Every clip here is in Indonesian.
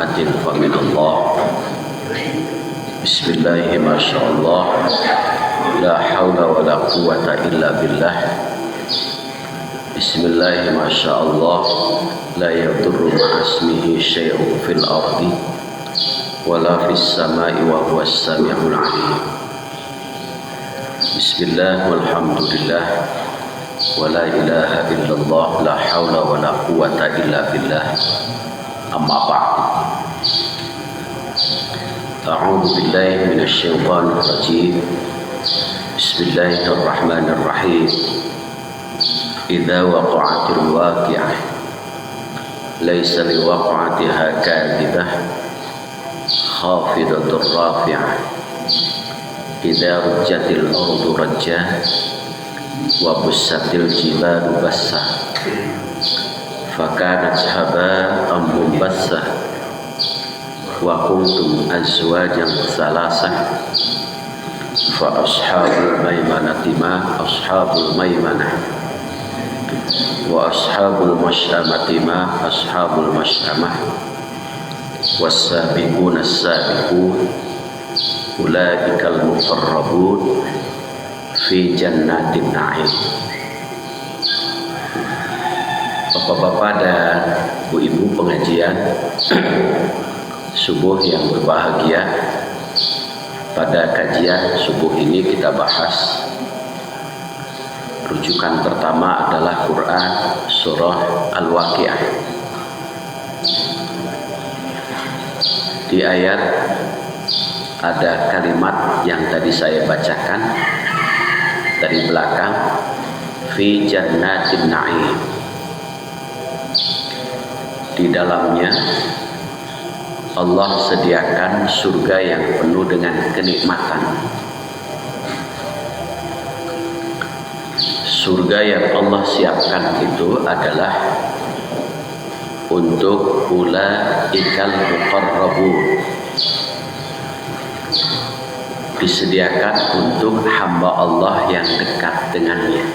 rahmatin fa min Allah. Bismillah, masyaallah, la haula wa la quwwata illa billah. Bismillah, masyaallah, la yadurru ma'asmihi syai'un fil ardi wala fis samai wa huwas sami'ul alim. Bismillah, walhamdulillah, wa la ilaha illallah, la haula wa la quwwata illa billah. Amma ba'd. A'udzu billahi minasy syaithanir rajim. Bismillahirrahmanirrahim. Idza waqa'atil waqi'ah laisa liwaqa'atiha kadhibah khafidatur rafi'ah. Idza rujjatil ardu rajja wa bussatil jibalu bassa fakanat haba'an munbassah wa kuntum azwajan salasah fa ashabul maimanati ma ashabul maimanah wa ashabul masyamati ma ashabul masyamah was-sabiquna as-sabiqun ulaikal muqarrabun fi jannatin na'im. Bapak-bapak dan ibu-ibu pengajian subuh yang berbahagia, pada kajian subuh ini kita bahas rujukan pertama adalah Quran surah Al-Waqi'ah. Di ayat ada kalimat yang tadi saya bacakan dari belakang, fi jannatin na'im. Di dalamnya Allah sediakan surga yang penuh dengan kenikmatan. Surga yang Allah siapkan itu adalah untuk ulaikal muqarrabun, disediakan untuk hamba Allah yang dekat dengannya.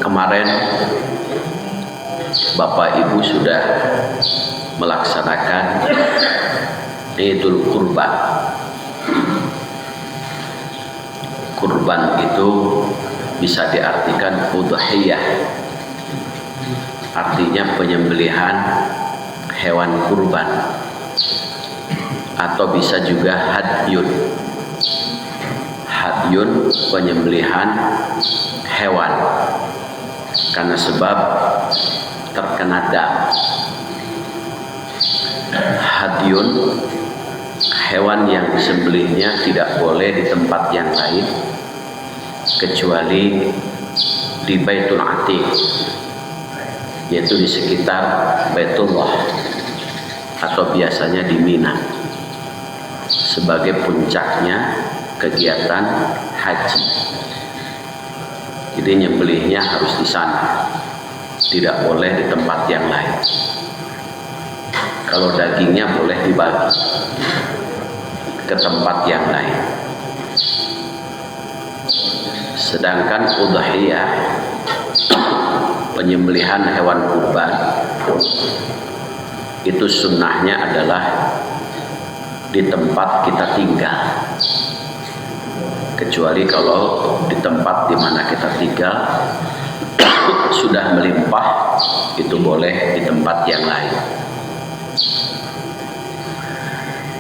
Kemarin Bapak Ibu sudah melaksanakan Idul Kurban. Kurban itu bisa diartikan udhiyah, artinya penyembelihan hewan kurban, atau bisa juga hadyun. Hadyun penyembelihan hewan karena sebab terkena dam. Hadyun hewan yang disembelihnya tidak boleh di tempat yang lain kecuali di Baitul Atiq, yaitu di sekitar Baitullah atau biasanya di Mina, sebagai puncaknya kegiatan haji. Jadi nyembelihnya harus di sana, tidak boleh di tempat yang lain. Kalau dagingnya boleh dibagi ke tempat yang lain. Sedangkan udhiyah, penyembelihan hewan kurban, itu sunnahnya adalah di tempat kita tinggal. Kecuali kalau di tempat di mana kita tinggal sudah melimpah, itu boleh di tempat yang lain.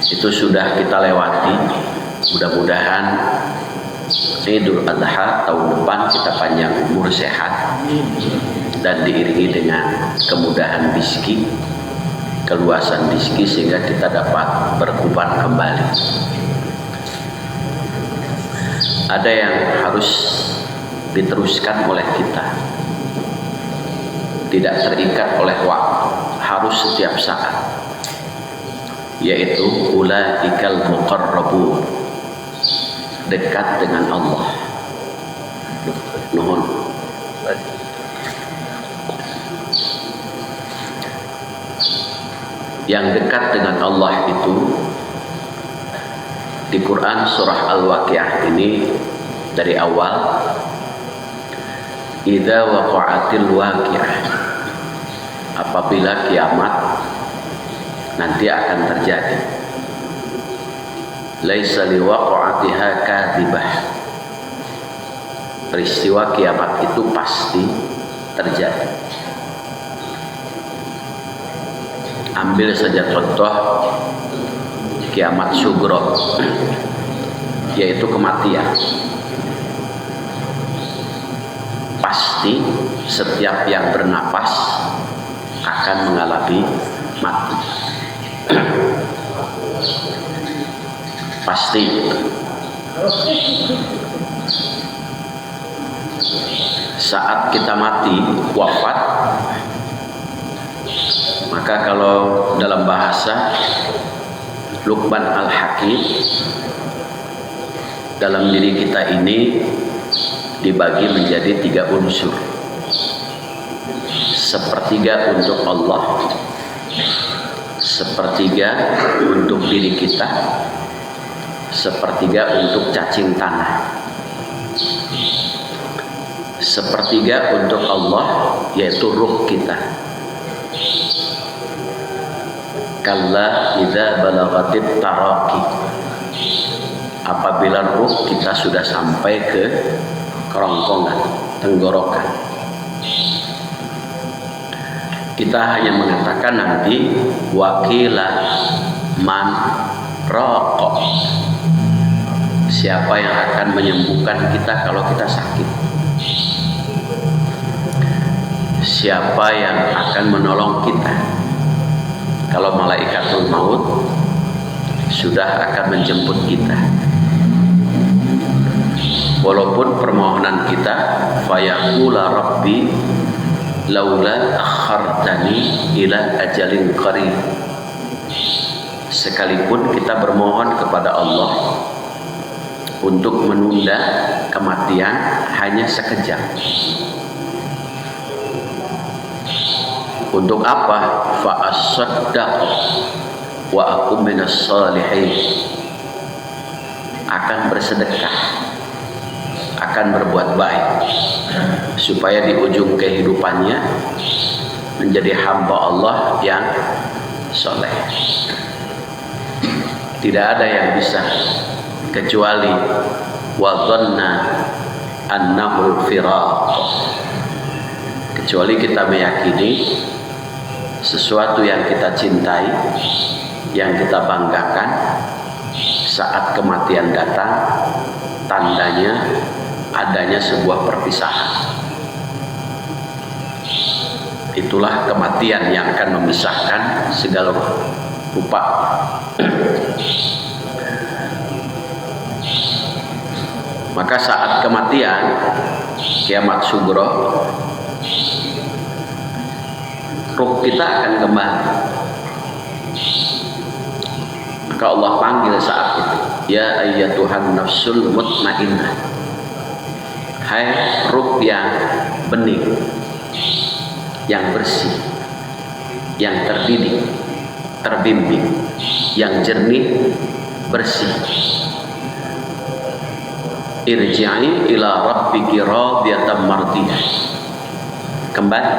Itu sudah kita lewati. Mudah-mudahan Idul Adha tahun depan kita panjang umur, sehat, dan diiringi dengan kemudahan rezeki, keluasan rezeki, sehingga kita dapat berkurban kembali. Ada yang harus diteruskan oleh kita, tidak terikat oleh waktu, harus setiap saat, yaitu ulaikal muqarrabun, dekat dengan Allah. Nuhun. Yang dekat dengan Allah itu di Quran surah Al-Waqi'ah ini dari awal, idza waqa'atil waqi'ah, apabila kiamat nanti akan terjadi. Laisa liwaqa'atiha kadhibah. Peristiwa kiamat itu pasti terjadi. Ambil saja contoh kiamat sugro, yaitu kematian. Pasti setiap yang bernapas akan mengalami mati. Pasti. Saat kita mati, wafat, maka kalau dalam bahasa Luqman Al-Hakim, dalam diri kita ini dibagi menjadi 3 unsur. Sepertiga untuk Allah, sepertiga untuk diri kita, sepertiga untuk cacing tanah. Sepertiga untuk Allah, yaitu ruh kita. Kalla idza balagatit taraqi. Apabila ruh kita sudah sampai ke kerongkongan, tenggorokan, kita hanya mengatakan nanti wakila man raqo. Siapa yang akan menyembuhkan kita kalau kita sakit? Siapa yang akan menolong kita kalau malaikatul maut sudah akan menjemput kita? Walaupun permohonan kita fayaqula rabbi laula akhartani ila ajalin qarib, sekalipun kita bermohon kepada Allah untuk menunda kematian hanya sekejap. Untuk apa? Fa asaddaq wa akum minas salihin. Akan bersedekah, akan berbuat baik, supaya di ujung kehidupannya menjadi hamba Allah yang soleh. Tidak ada yang bisa kecuali wa dhanna annahu firaq, kecuali kita meyakini sesuatu yang kita cintai, yang kita banggakan, saat kematian datang, tandanya adanya sebuah perpisahan. Itulah kematian yang akan memisahkan segala rupa. Maka saat kematian, kiamat sugro, ruh kita akan kembali. Maka Allah panggil saat itu, ya ayyatuhan nafsul mutmainnah, hai ruh yang bening, yang bersih, yang terdidik, terbimbing, yang jernih, bersih. Irji'i ila rabbiki radiyatan mardiyah. Kembali,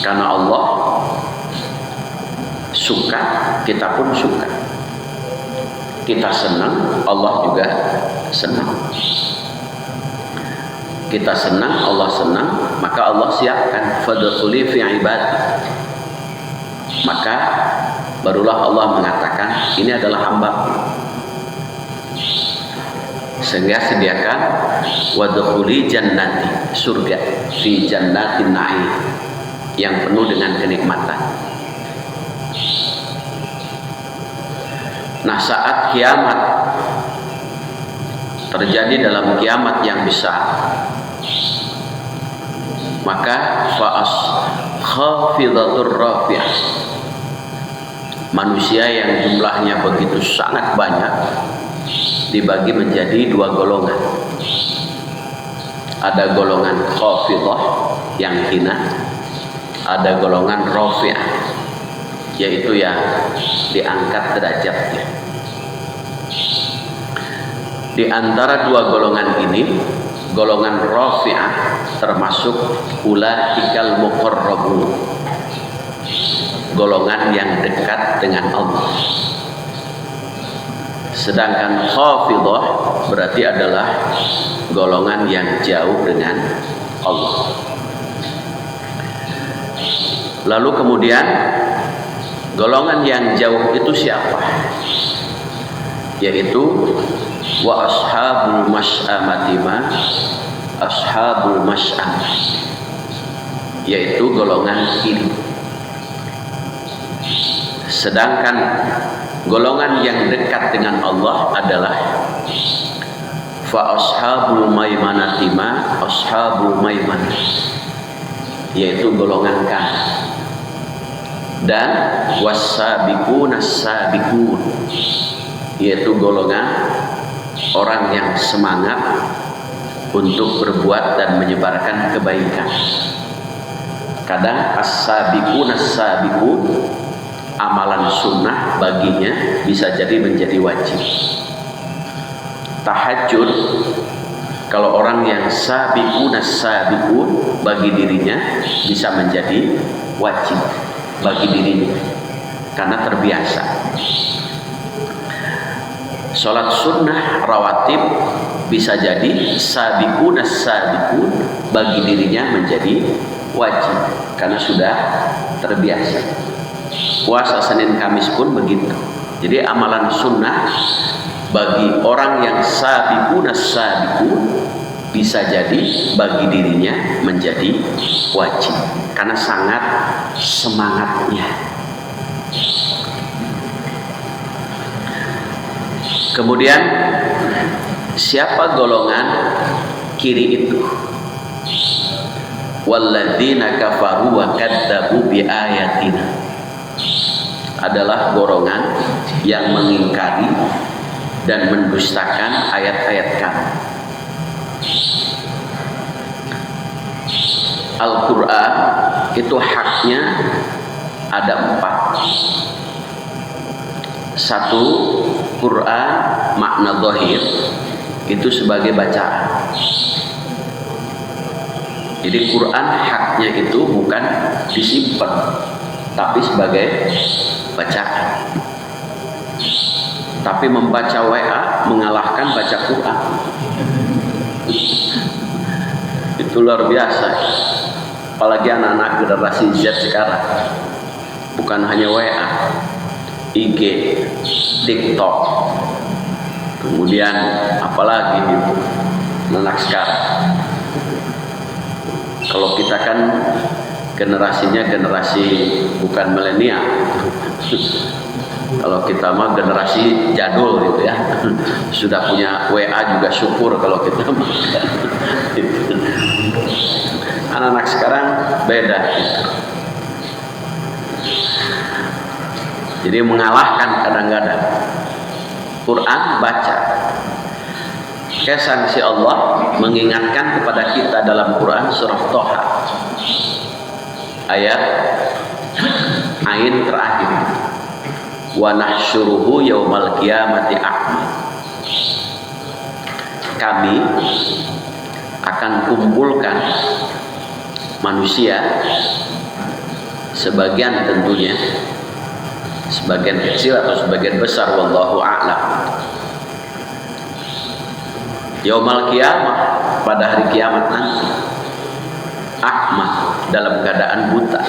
karena Allah suka, kita pun suka. Kita senang, Allah juga senang. Kita senang, Allah senang, maka Allah siapkan fadkhuli fi ibadi. Maka barulah Allah mengatakan, ini adalah hamba-Ku. Sehingga sediakan wadkhuli jannati, surga, fi jannatin na'im, yang penuh dengan kenikmatan. Nah, saat kiamat terjadi dalam kiamat yang besar, maka fa'as khafidatur rafi'ah, manusia yang jumlahnya begitu sangat banyak dibagi menjadi 2 golongan. Ada golongan khafidah yang hina, ada golongan rafi'ah, yaitu yang diangkat derajatnya. Di antara 2 golongan ini, golongan rafi'ah termasuk ulaikal muqarrabun, golongan yang dekat dengan Allah. Sedangkan khafidah berarti adalah golongan yang jauh dengan Allah. Lalu kemudian golongan yang jauh itu siapa? Yaitu wa ashabul masy'amati ma ashabul masy'amah, yaitu golongan kiri. Sedangkan golongan yang dekat dengan Allah adalah fa ashabul maimanati ma ashabul maimanah, yaitu golongan kanan. Dan was-sabiqun as-sabiqun, yaitu golongan orang yang semangat untuk berbuat dan menyebarkan kebaikan. Kadang as-sabiqun as-sabiqun, amalan sunnah baginya bisa jadi menjadi wajib. Tahajud, kalau orang yang sabiqun as-sabiqun, bagi dirinya bisa menjadi wajib bagi dirinya karena terbiasa. Sholat sunnah rawatib bisa jadi sabiqun as-sabiqun, bagi dirinya menjadi wajib karena sudah terbiasa. Puasa Senin Kamis pun begitu. Jadi amalan sunnah bagi orang yang sabiqun as-sabiqun bisa jadi bagi dirinya menjadi wajib karena sangat semangatnya. Kemudian siapa golongan kiri itu? Walladzina kafaru wa kadzdzabu biayatina, adalah golongan yang mengingkari dan mendustakan ayat-ayat kami. Al-Quran itu haknya ada 4. Satu, Quran makna zahir, itu sebagai bacaan. Jadi Quran haknya itu bukan disimpan, tapi sebagai bacaan. Tapi membaca WA mengalahkan baca Quran. Itu luar biasa. Apalagi anak-anak generasi Z sekarang, bukan hanya WA, IG, TikTok, kemudian apalagi itu anak sekarang. Kalau kita kan generasinya generasi bukan milenial. Kalau kita mah generasi jadul gitu ya. Sudah punya WA juga syukur kalau kita mah. Anak-anak sekarang beda gitu. Jadi mengalahkan kadang-kadang. Quran baca. Kesan si Allah mengingatkan kepada kita dalam Quran surah Toha ayat ain terakhir, wa nahsyuruhu yaumal qiyamati a'ma. Kami akan kumpulkan manusia, sebagian tentunya, sebagian kecil atau sebagian besar, wallahu a'lam, yaumal qiyamah, pada hari kiamat nanti, a'ma, dalam keadaan buta.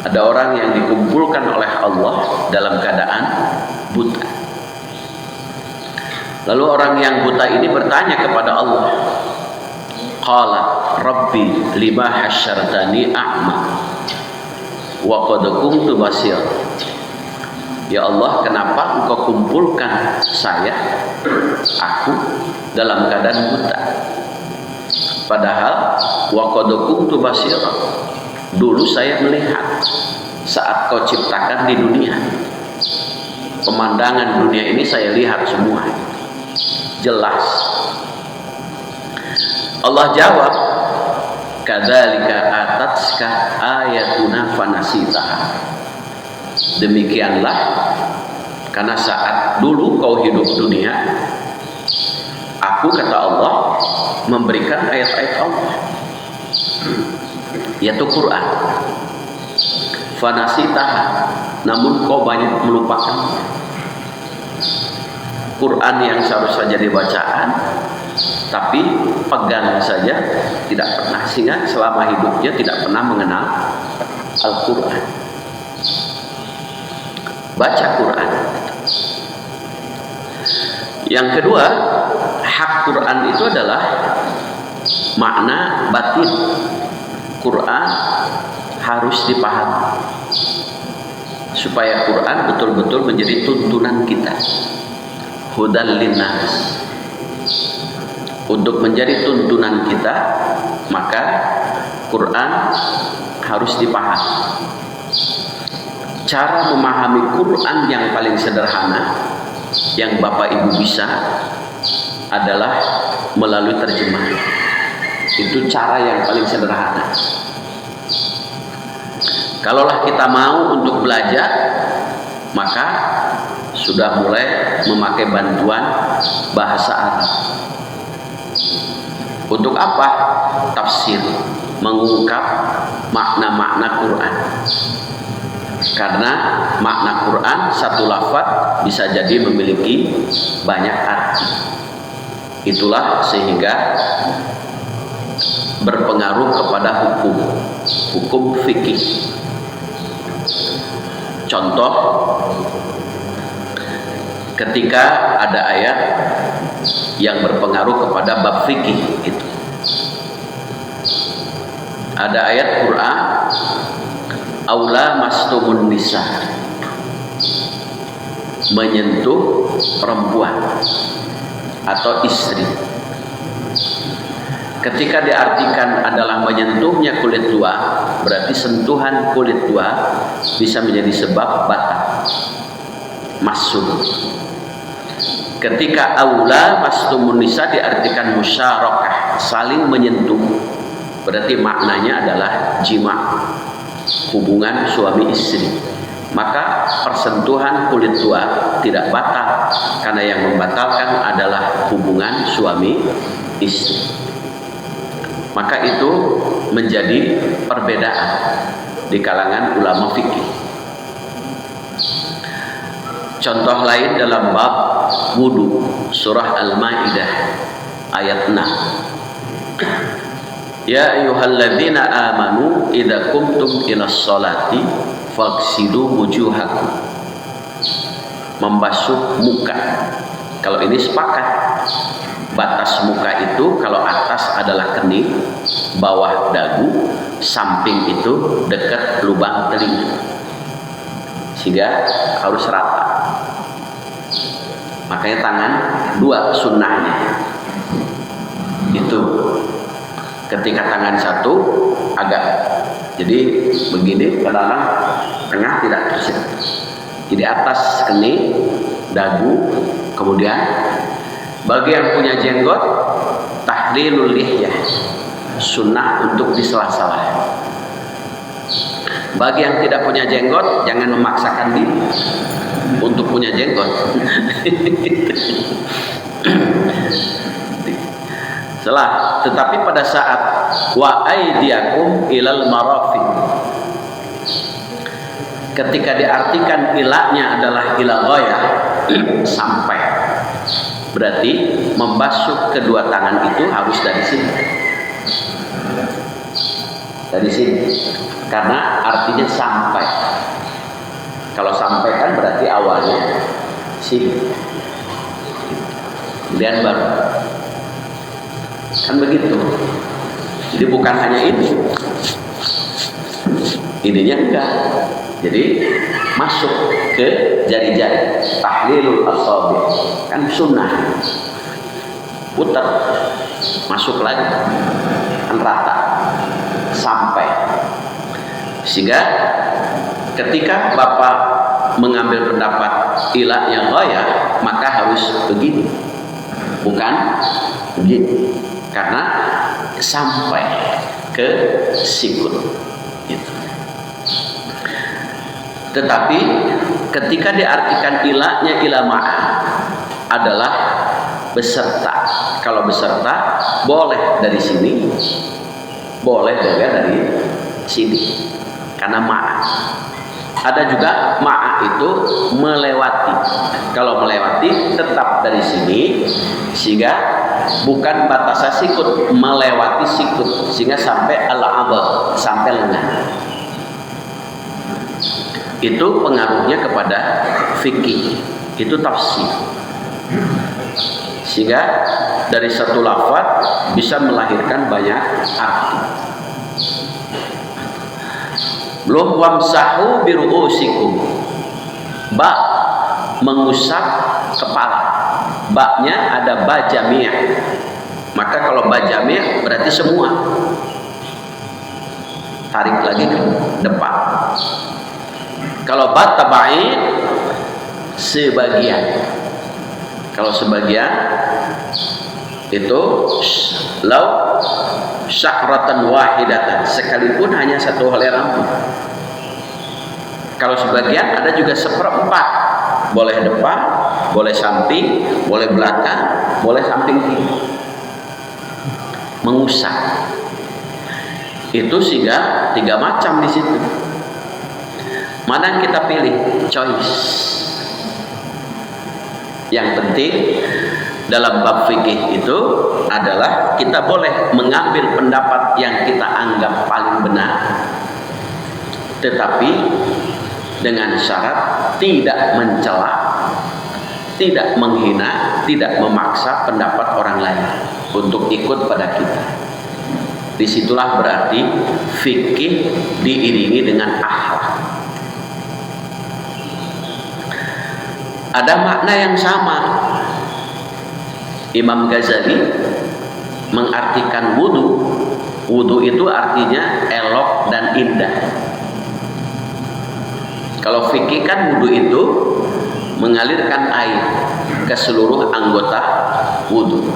Ada orang yang dikumpulkan oleh Allah dalam keadaan buta. Lalu orang yang buta ini bertanya kepada Allah, qala rabbi lima hasyartani a'ma wa qad kuntu basir. Ya Allah, kenapa engkau kumpulkan saya, aku, dalam keadaan buta? Padahal wa qad kuntu basir, dulu saya melihat saat kau ciptakan di dunia. Pemandangan dunia ini saya lihat semua, jelas. Allah jawab, kadzalika atatska ayatuna fanasitaha. Demikianlah, karena saat dulu kau hidup dunia, aku, kata Allah, memberikan ayat-ayat Allah, yaitu Quran. fanasitaha, namun kau banyak melupakan. Quran yang seharusnya jadi bacaan, tapi pegang saja tidak pernah, sehingga selama hidupnya tidak pernah mengenal Al-Quran. Baca Quran. Yang kedua, hak Quran itu adalah makna batin. Quran harus dipahami supaya Quran betul-betul menjadi tuntunan kita. Hudal linnas. Untuk menjadi tuntunan kita, maka Quran harus dipahami. Cara memahami Quran yang paling sederhana yang Bapak Ibu bisa adalah melalui terjemah. Itu cara yang paling sederhana. Kalaulah kita mau untuk belajar, maka sudah mulai memakai bantuan bahasa Arab. Untuk apa? Tafsir, mengungkap makna-makna Quran. Karena makna Quran satu lafaz bisa jadi memiliki banyak arti. Itulah sehingga berpengaruh kepada hukum fikih. Contoh, ketika ada ayat yang berpengaruh kepada bab fikih itu. Ada ayat Quran, aula mastumun nisa, menyentuh perempuan atau istri. Ketika diartikan adalah menyentuhnya kulit luar, berarti sentuhan kulit luar bisa menjadi sebab batal masuk. Ketika aula mastumun nisa diartikan musyarakah, saling menyentuh, berarti maknanya adalah jima, hubungan suami istri. Maka persentuhan kulit luar tidak batal, karena yang membatalkan adalah hubungan suami istri. Maka itu menjadi perbedaan di kalangan ulama fikih. Contoh lain dalam bab wudu, surah Al-Maidah ayat 6. Ya ayyuhalladzina amanu idza qumtum ilas sholati faghsilu wujuhakum. Membasuh muka. Kalau ini sepakat, batas muka itu kalau atas adalah kening, bawah dagu, samping itu dekat lubang telinga, sehingga harus rata. Makanya tangan dua sunnahnya itu. Ketika tangan satu agak jadi begini, kadang-kadang tengah tidak tersentuh. Jadi atas kening, dagu, kemudian bagi yang punya jenggot, tahlilul lihyah, sunnah untuk di sela-sela. Bagi yang tidak punya jenggot, jangan memaksakan diri untuk punya jenggot. Tetapi pada saat wa aydiyakum ilal marafiq, ketika diartikan ilahnya adalah ila ghayah, sampai, berarti membasuh kedua tangan itu harus dari sini. Dari sini. Karena artinya sampai. Kalau sampai kan berarti awalnya sini. Kemudian baru. Kan begitu. Jadi bukan hanya ini. Ininya enggak. Jadi masuk ke jari-jari, tahlilul asabi, kan sunnah. Putar, masuk lagi, kan rata, sampai. Sehingga ketika Bapak mengambil pendapat ilahnya ghayah, maka harus begini, bukan begini, karena sampai ke sikut gitu. Tetapi ketika diartikan ilahnya ilah ma'an adalah beserta. Kalau beserta boleh dari sini, boleh juga dari sini, karena ma'an. Ada juga ma'a itu melewati. Kalau melewati tetap dari sini, sehingga bukan batasan sikut, melewati sikut, sehingga sampai al-adha, sampai lengan. Itu pengaruhnya kepada fikih, itu tafsir. Sehingga dari satu lafaz bisa melahirkan banyak arti. Belum wamsahu biru'usikum. Ba mengusap kepala. Ba-nya ada ba jami'. Maka kalau ba jami' berarti semua. Tarik lagi ke depan. Kalau ba taba'id sebagian. Kalau sebagian itu law syakratan wahidatan, sekalipun hanya satu helai rambut. Kalau sebagian ada juga seperempat, boleh depan, boleh samping, boleh belakang, boleh samping kiri. Mengusap itu sehingga 3 macam di situ. Mana yang kita pilih? Choice. Yang penting dalam bab fikih itu adalah kita boleh mengambil pendapat yang kita anggap paling benar, tetapi dengan syarat tidak mencela, tidak menghina, tidak memaksa pendapat orang lain untuk ikut pada kita. Disitulah berarti fikih diiringi dengan akhlak. Ada makna yang sama. Imam Ghazali mengartikan wudu. Wudu itu artinya elok dan indah. Kalau fikih kan wudu itu mengalirkan air ke seluruh anggota wudu.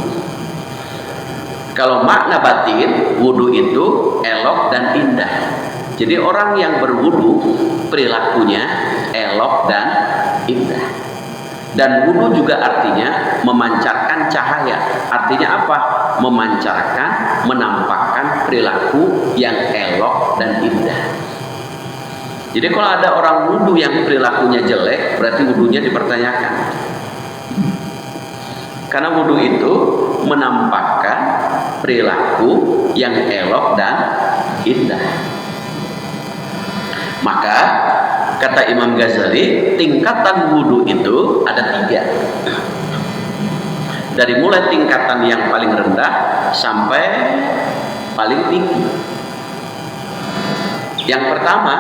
Kalau makna batin, wudu itu elok dan indah. Jadi orang yang berwudu perilakunya elok dan indah. Dan wudu juga artinya memancarkan cahaya. Artinya apa? Memancarkan, menampakkan perilaku yang elok dan indah. Jadi kalau ada orang wudu yang perilakunya jelek, berarti wudunya dipertanyakan. Karena wudu itu menampakkan perilaku yang elok dan indah. Maka kata Imam Ghazali, tingkatan wudu itu ada 3. Dari mulai tingkatan yang paling rendah sampai paling tinggi. Yang pertama,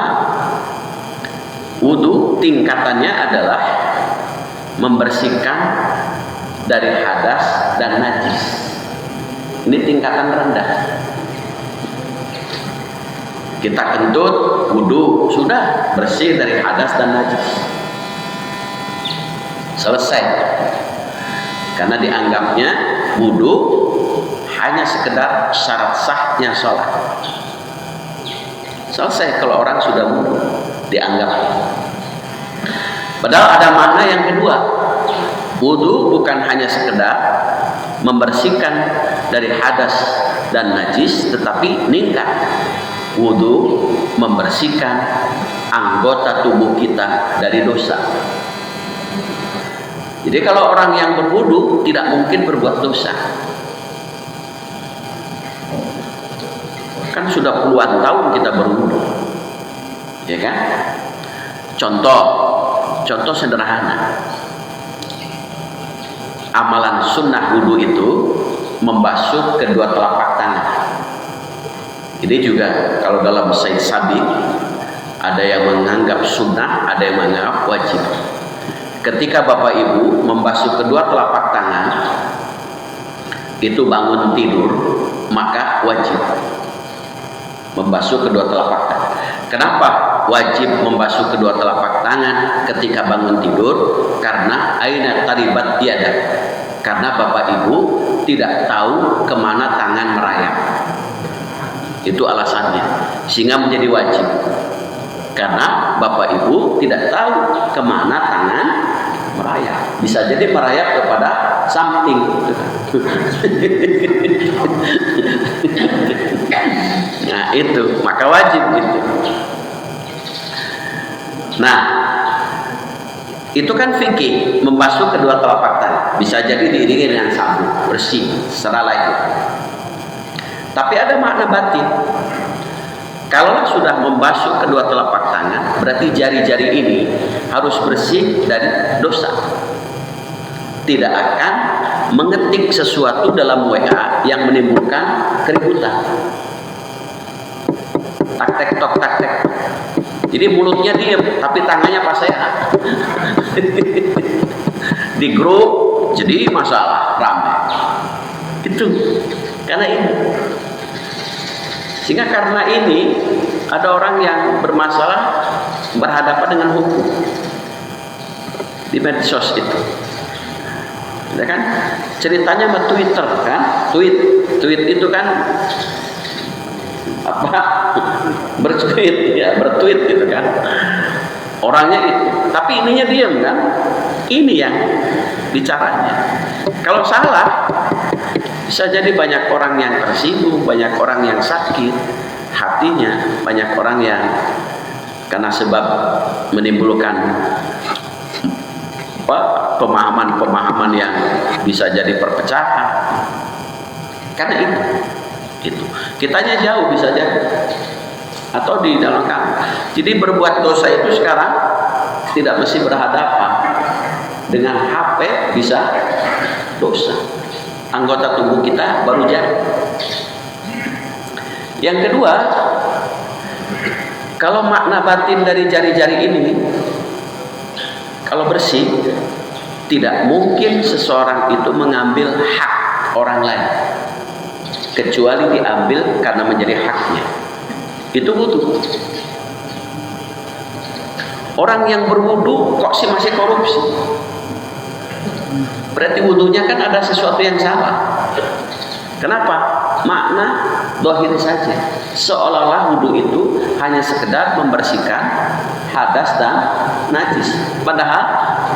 wudu tingkatannya adalah membersihkan dari hadas dan najis. Ini tingkatan rendah. Kita kentut, wudu, sudah bersih dari hadas dan najis. Selesai. Karena dianggapnya wudu hanya sekedar syarat sahnya sholat. Selesai kalau orang sudah wudu, dianggap. Padahal ada makna yang kedua. Wudu bukan hanya sekedar membersihkan dari hadas dan najis, tetapi meningkat. Wudu membersihkan anggota tubuh kita dari dosa. Jadi kalau orang yang berwudu tidak mungkin berbuat dosa. Kan sudah puluhan tahun kita berwudu, ya kan? Contoh sederhana. Amalan sunnah wudu itu membasuh kedua telapak tangan. Ini juga kalau dalam Said Sabiq ada yang menganggap sunnah, ada yang menganggap wajib. Ketika Bapak Ibu membasuh kedua telapak tangan, itu bangun tidur, maka wajib membasuh kedua telapak tangan. Kenapa wajib membasuh kedua telapak tangan ketika bangun tidur? Karena aina taribat tiada. Karena Bapak Ibu tidak tahu kemana tangan merayap. Itu alasannya, sehingga menjadi wajib. Karena Bapak Ibu tidak tahu kemana tangan merayap. Bisa jadi merayap kepada samping. Nah itu, maka wajib gitu. Nah, itu kan fikih, membasuh kedua telapak tangan. Bisa jadi diiringi dengan sabun, bersih secara lahir. Tapi ada makna batin. Kalau sudah membasuh kedua telapak tangan, berarti jari-jari ini harus bersih dari dosa. Tidak akan mengetik sesuatu dalam WA yang menimbulkan keributan. Tak-tek tok tak-tek. Jadi mulutnya diam, tapi tangannya pas saya di grup jadi masalah ramai. Itu karena ini. Sehingga karena ini ada orang yang bermasalah berhadapan dengan hukum di medsos itu. Ya kan? Ceritanya sama Twitter kan? Tweet itu kan apa? Bertweet gitu kan. Orangnya itu, tapi ininya diam kan? Ini yang bicaranya. Kalau salah, bisa jadi banyak orang yang tersinggung, banyak orang yang sakit hatinya, banyak orang yang karena sebab menimbulkan pemahaman-pemahaman yang bisa jadi perpecahan. Karena itu kitanya jauh bisa jadi, atau di dalam kamar. Jadi berbuat dosa itu sekarang tidak mesti berhadapan dengan HP, bisa dosa. Anggota tubuh kita baru jadi. Yang kedua, kalau makna batin dari jari-jari ini, kalau bersih, tidak mungkin seseorang itu mengambil hak orang lain kecuali diambil karena menjadi haknya. Itu wudu. Orang yang berwudu kok sih masih korupsi? Berarti wudunya kan ada sesuatu yang salah. Kenapa? Makna dohir saja. Seolah-olah wudu itu hanya sekedar membersihkan hadas dan najis. Padahal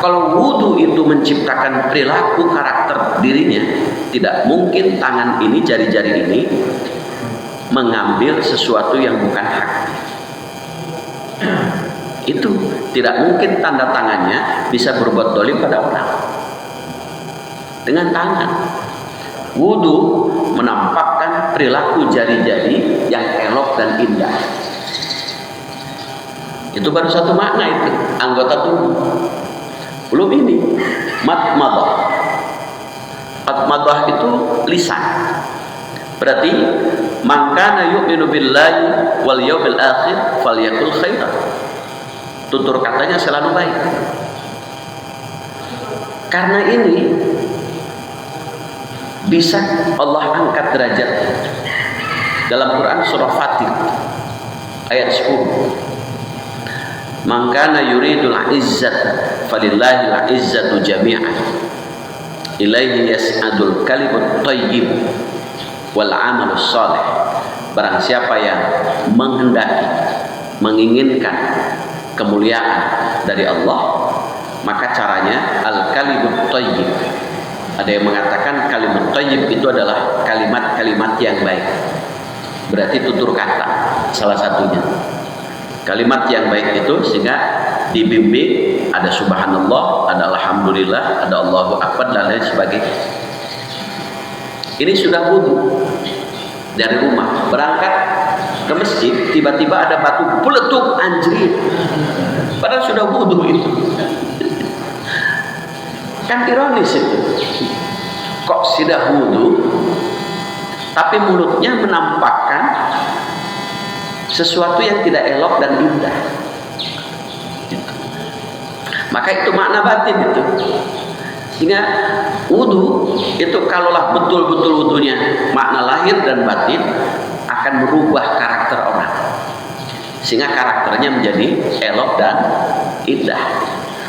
kalau wudu itu menciptakan perilaku karakter dirinya, tidak mungkin tangan ini, jari-jari ini mengambil sesuatu yang bukan haknya. Itu tidak mungkin tanda tangannya bisa berbuat dolim pada orang dengan tangan. Wudu menampakkan perilaku jari-jari yang elok dan indah. Itu baru satu makna itu, anggota tubuh. Belum ini madmadah. Madmadah itu lisan. Berarti man kana yu'minu billahi wal yawmil akhir falyakul khairan. Tutur katanya selalu baik. Karena ini bisa Allah angkat derajat dalam Quran surah Fatir ayat 10. Man kana yuridul izzata falillahil izzatu jami'an ilaihi yas'adul kalimut thayyib wal amalus salih. Barang siapa yang menghendaki, menginginkan kemuliaan dari Allah, maka caranya al-kalimut thayyib. Ada yang mengatakan kalimat thayyib itu adalah kalimat-kalimat yang baik. Berarti tutur kata salah satunya. Kalimat yang baik itu sehingga dibimbing, ada subhanallah, ada alhamdulillah, ada Allahu akbar dan lain sebagainya. Ini sudah wudu dari rumah, berangkat ke masjid, tiba-tiba ada batu peletuk anjrit. Padahal sudah wudu itu. Kan ironis itu. Kok sudah wudu tapi mulutnya menampakkan sesuatu yang tidak elok dan indah. Maka itu makna batin itu. Sehingga wudu itu kalaulah betul-betul wudunya makna lahir dan batin, akan merubah karakter orang. Sehingga karakternya menjadi elok dan indah.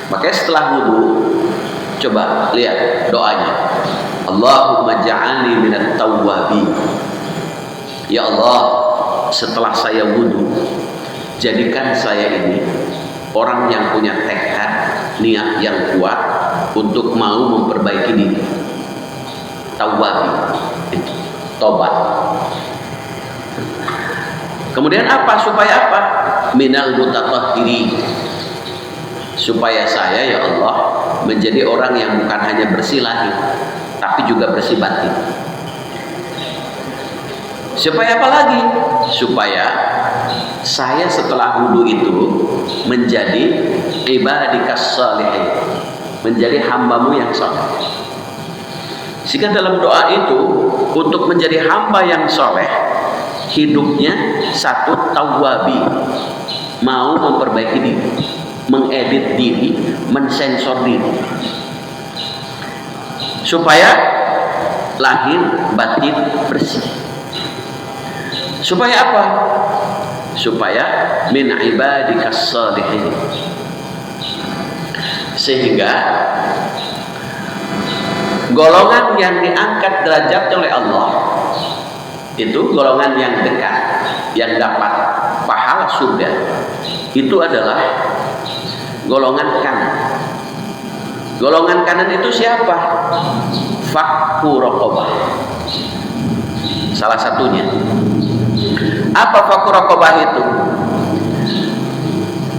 Makanya setelah wudu, coba lihat doanya. Allahumma ja'alni minat tawwabin. Ya Allah, setelah saya wudu, jadikan saya ini orang yang punya tekad, niat yang kuat untuk mau memperbaiki diri. Tawwabin, tobat. Kemudian apa? Supaya apa? Minal mutatahhirin, supaya saya ya Allah menjadi orang yang bukan hanya bersih lahir tapi juga bersih batin. Supaya apa lagi? Supaya saya setelah wudu itu menjadi ibadikas shalihin, menjadi hambamu yang saleh. Sehingga dalam doa itu untuk menjadi hamba yang soleh, hidupnya satu tawwabi, mau memperbaiki diri, mengedit diri, mensensor diri, supaya lahir batin bersih. Supaya apa? Supaya min ibadikas shalihin. Sehingga golongan yang diangkat derajat oleh Allah itu golongan yang dekat, yang dapat pahala surga, itu adalah golongan kanan. Golongan kanan itu siapa? Fakku raqabah. Salah satunya. Apa fakku raqabah itu?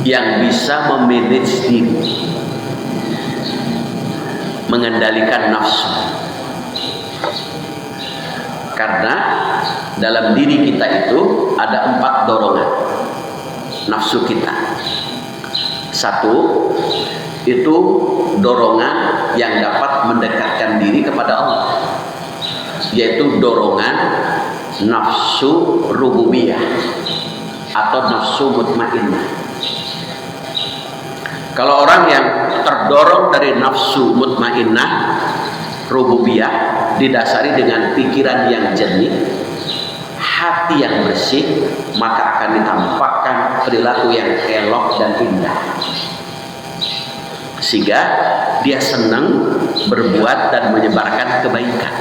Yang bisa memanage diri, mengendalikan nafsu. Karena dalam diri kita itu ada 4 dorongan nafsu kita. Satu, itu dorongan yang dapat mendekatkan diri kepada Allah, yaitu dorongan nafsu rububiyah atau nafsu mutmainnah. Kalau orang yang terdorong dari nafsu mutmainnah rububiyah didasari dengan pikiran yang jernih, hati yang bersih, maka akan ditampakkan perilaku yang elok dan indah, sehingga dia senang berbuat dan menyebarkan kebaikan.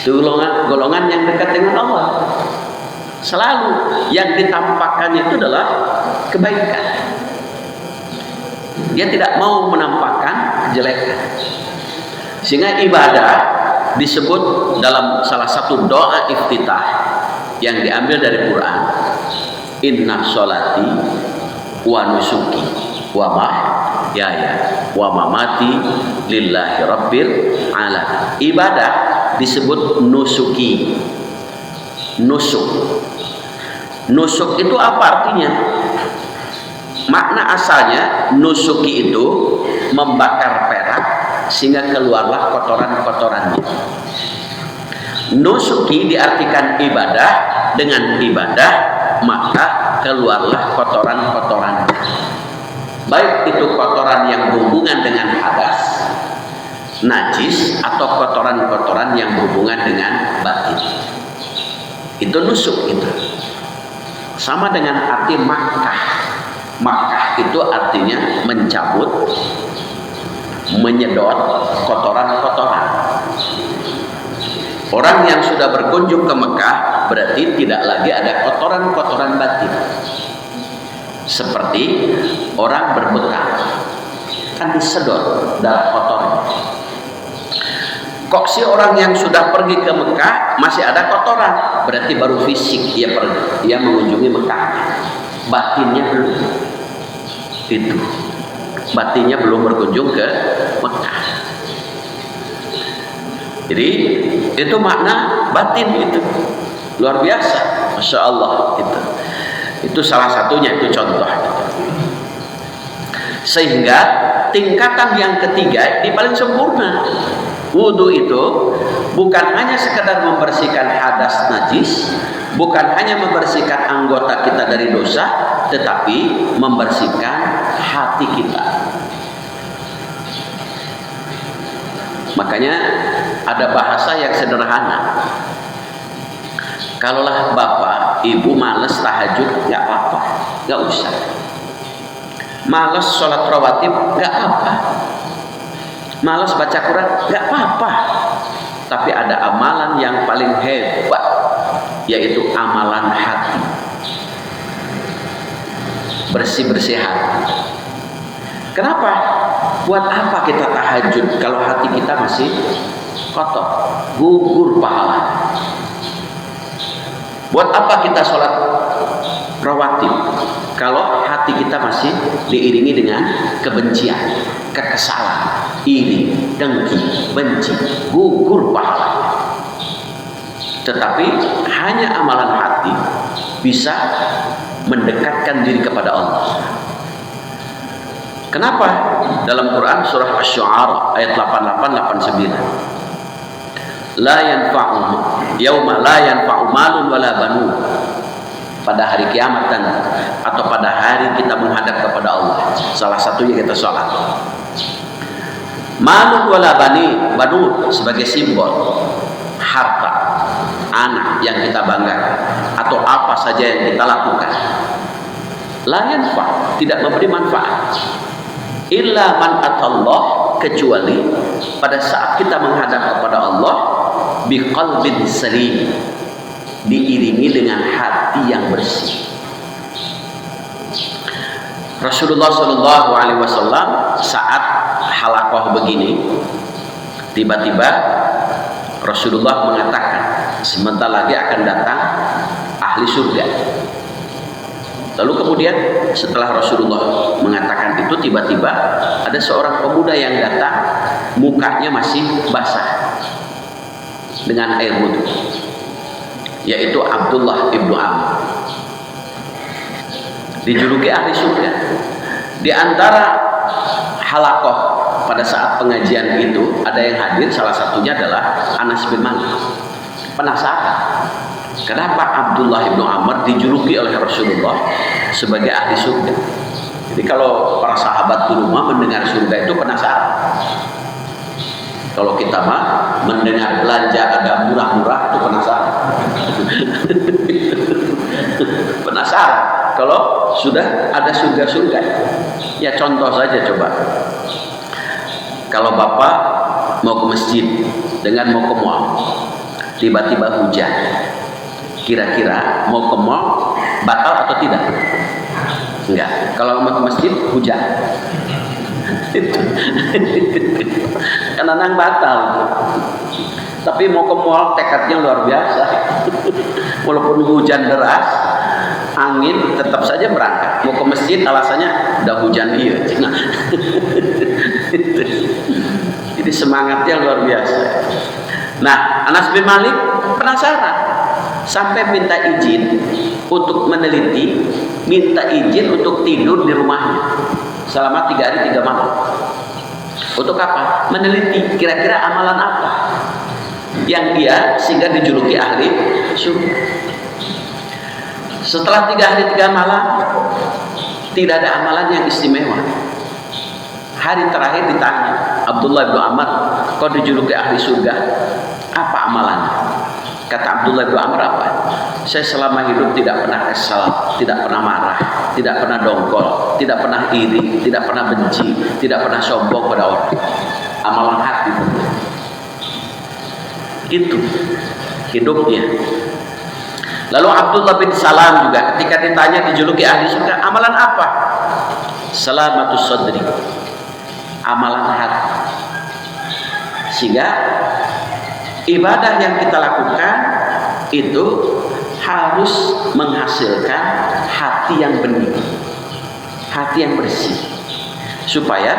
Itu golongan yang dekat dengan Allah. Selalu yang ditampakkannya itu adalah kebaikan. Dia tidak mau menampakkan kejelekan. Sehingga ibadah disebut dalam salah satu doa iftitah yang diambil dari Quran, inna sholati wa nusuki wa mahyaya wa mamati lillahi rabbil alamin. Ibadah disebut nusuki. Nusuk itu apa artinya? Makna asalnya nusuki itu membakar perak sehingga keluarlah kotoran-kotorannya. Nusuki diartikan ibadah, dengan ibadah maka keluarlah kotoran-kotorannya. Baik itu kotoran yang berhubungan dengan hadas, najis, atau kotoran-kotoran yang berhubungan dengan batin. Itu nusuk itu. Sama dengan arti Makkah. Makkah itu artinya mencabut, menyedot kotoran-kotoran. Orang yang sudah berkunjung ke Mekah berarti tidak lagi ada kotoran-kotoran batin. Seperti orang berbekal, kan disedot darah kotornya. Kok si orang yang sudah pergi ke Mekah masih ada kotoran? Berarti baru fisik dia pergi, dia mengunjungi Mekah, batinnya belum. Itu batinnya belum berkunjung ke Mekah. Jadi itu makna batin itu luar biasa, masya Allah. Itu salah satunya, itu contoh. Sehingga tingkatan yang ketiga ini paling sempurna. Wudu itu bukan hanya sekedar membersihkan hadas najis, bukan hanya membersihkan anggota kita dari dosa, tetapi membersihkan hati kita. Makanya ada bahasa yang sederhana. Kalaulah bapak, ibu males tahajud, nggak apa-apa, nggak usah. Males sholat rawatib, nggak apa. Males baca Quran, nggak apa-apa. Tapi ada amalan yang paling hebat, yaitu amalan hati. Bersih-bersih hati. Kenapa? Buat apa kita tahajud kalau hati kita masih kotor, gugur pahala? Buat apa kita sholat rawatib kalau hati kita masih masih diiringi dengan kebencian, kekesalan, iri, dengki, benci, gugur pahala. Tetapi hanya amalan hati bisa mendekatkan diri kepada Allah. Kenapa? Dalam Quran surah Asy-Syu'ara ayat 88-89. La yanfa'u yauma la yanfa'u malun wala banun. Pada hari kiamat atau pada hari kita menghadap kepada Allah, salah satunya kita sholat. Malun wala banun sebagai simbol harta, anak yang kita banggakan, atau apa saja yang kita lakukan. La yanfa', tidak memberi manfaat. Illa man atallah, kecuali pada saat kita menghadap kepada Allah biqalbin salim, diiringi dengan hati yang bersih. Rasulullah Shallallahu Alaihi Wasallam saat halaqah begini, tiba-tiba Rasulullah mengatakan, sebentar lagi akan datang ahli surga. Lalu kemudian setelah Rasulullah mengatakan itu, tiba-tiba ada seorang pemuda yang datang, mukanya masih basah dengan air wudhu, yaitu Abdullah ibnu Amr, dijuluki ahli surga. Di antara halaqah pada saat pengajian itu ada yang hadir, salah satunya adalah Anas bin Malik. Penasaran, kenapa Abdullah ibnu Amr dijuluki oleh Rasulullah sebagai ahli surga? Jadi kalau para sahabat di rumah mendengar surga itu penasaran. Kalau kita mah mendengar belanja ada murah-murah itu penasaran. Penasaran kalau sudah ada surga-surga. Ya contoh saja coba. Kalau Bapak mau ke masjid dengan mau ke mall, tiba-tiba hujan, kira-kira mau ke mall batal atau tidak? Enggak. Kalau mau ke masjid hujan, karena batal. Tapi mau ke mall tekadnya luar biasa. Walaupun hujan deras, angin, tetap saja berangkat. Mau ke masjid alasannya udah hujan iya. Nah, jadi semangatnya luar biasa. Nah, Anas bin Malik penasaran sampai minta izin untuk meneliti, minta izin untuk tidur di rumahnya selama 3 hari 3 malam. Untuk apa? Meneliti kira-kira amalan apa yang dia sehingga dijuluki ahli surga. Setelah 3 hari 3 malam tidak ada amalan yang istimewa. Hari terakhir ditanya, Abdullah bin Amr, kau dijuluki ahli surga, apa amalannya? Kata Abdullah bin Amr, apa? Saya selama hidup tidak pernah kesal, tidak pernah marah, tidak pernah dongkol, tidak pernah iri, tidak pernah benci, tidak pernah sombong pada orang. Amalan hati itu hidupnya. Lalu Abdullah bin Salam juga ketika ditanya dijuluki ahli surga, amalan apa? Salamatus sadri, amalan hati. Sehingga ibadah yang kita lakukan itu harus menghasilkan hati yang bening, hati yang bersih, supaya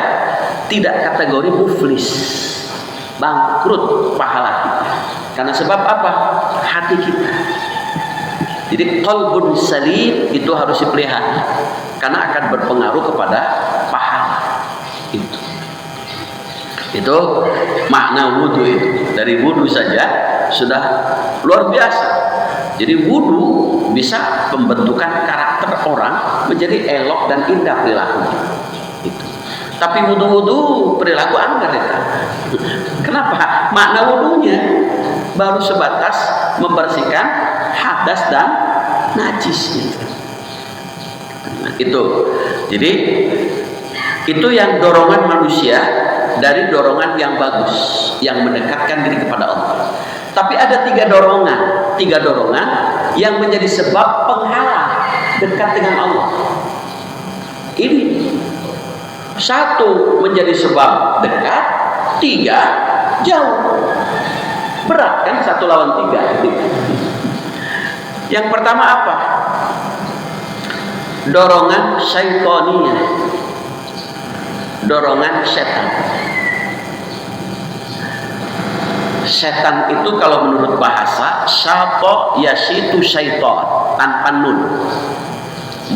tidak kategori muflis, bangkrut pahala kita. Karena sebab apa? Hati kita. Jadi qalbun salim itu harus dipelihara, karena akan berpengaruh kepada pahala itu. Itu makna wudhu itu. Dari wudhu saja sudah luar biasa. Jadi wudhu bisa pembentukan karakter orang menjadi elok dan indah perilakunya. Itu. Tapi wudhu perilaku anggar itu. Kenapa? Makna wudhunya baru sebatas membersihkan hadas dan najis gitu. Nah, itu. Jadi itu yang dorongan manusia dari dorongan yang bagus, yang mendekatkan diri kepada Allah. Tapi ada 3 dorongan yang menjadi sebab penghalang dekat dengan Allah. Ini 1 menjadi sebab dekat, 3 jauh. Berat kan 1 lawan 3. Yang pertama apa? dorongan syaitaniyah, dorongan setan. Setan itu kalau menurut bahasa syato yasitu syaitan tanpa nun,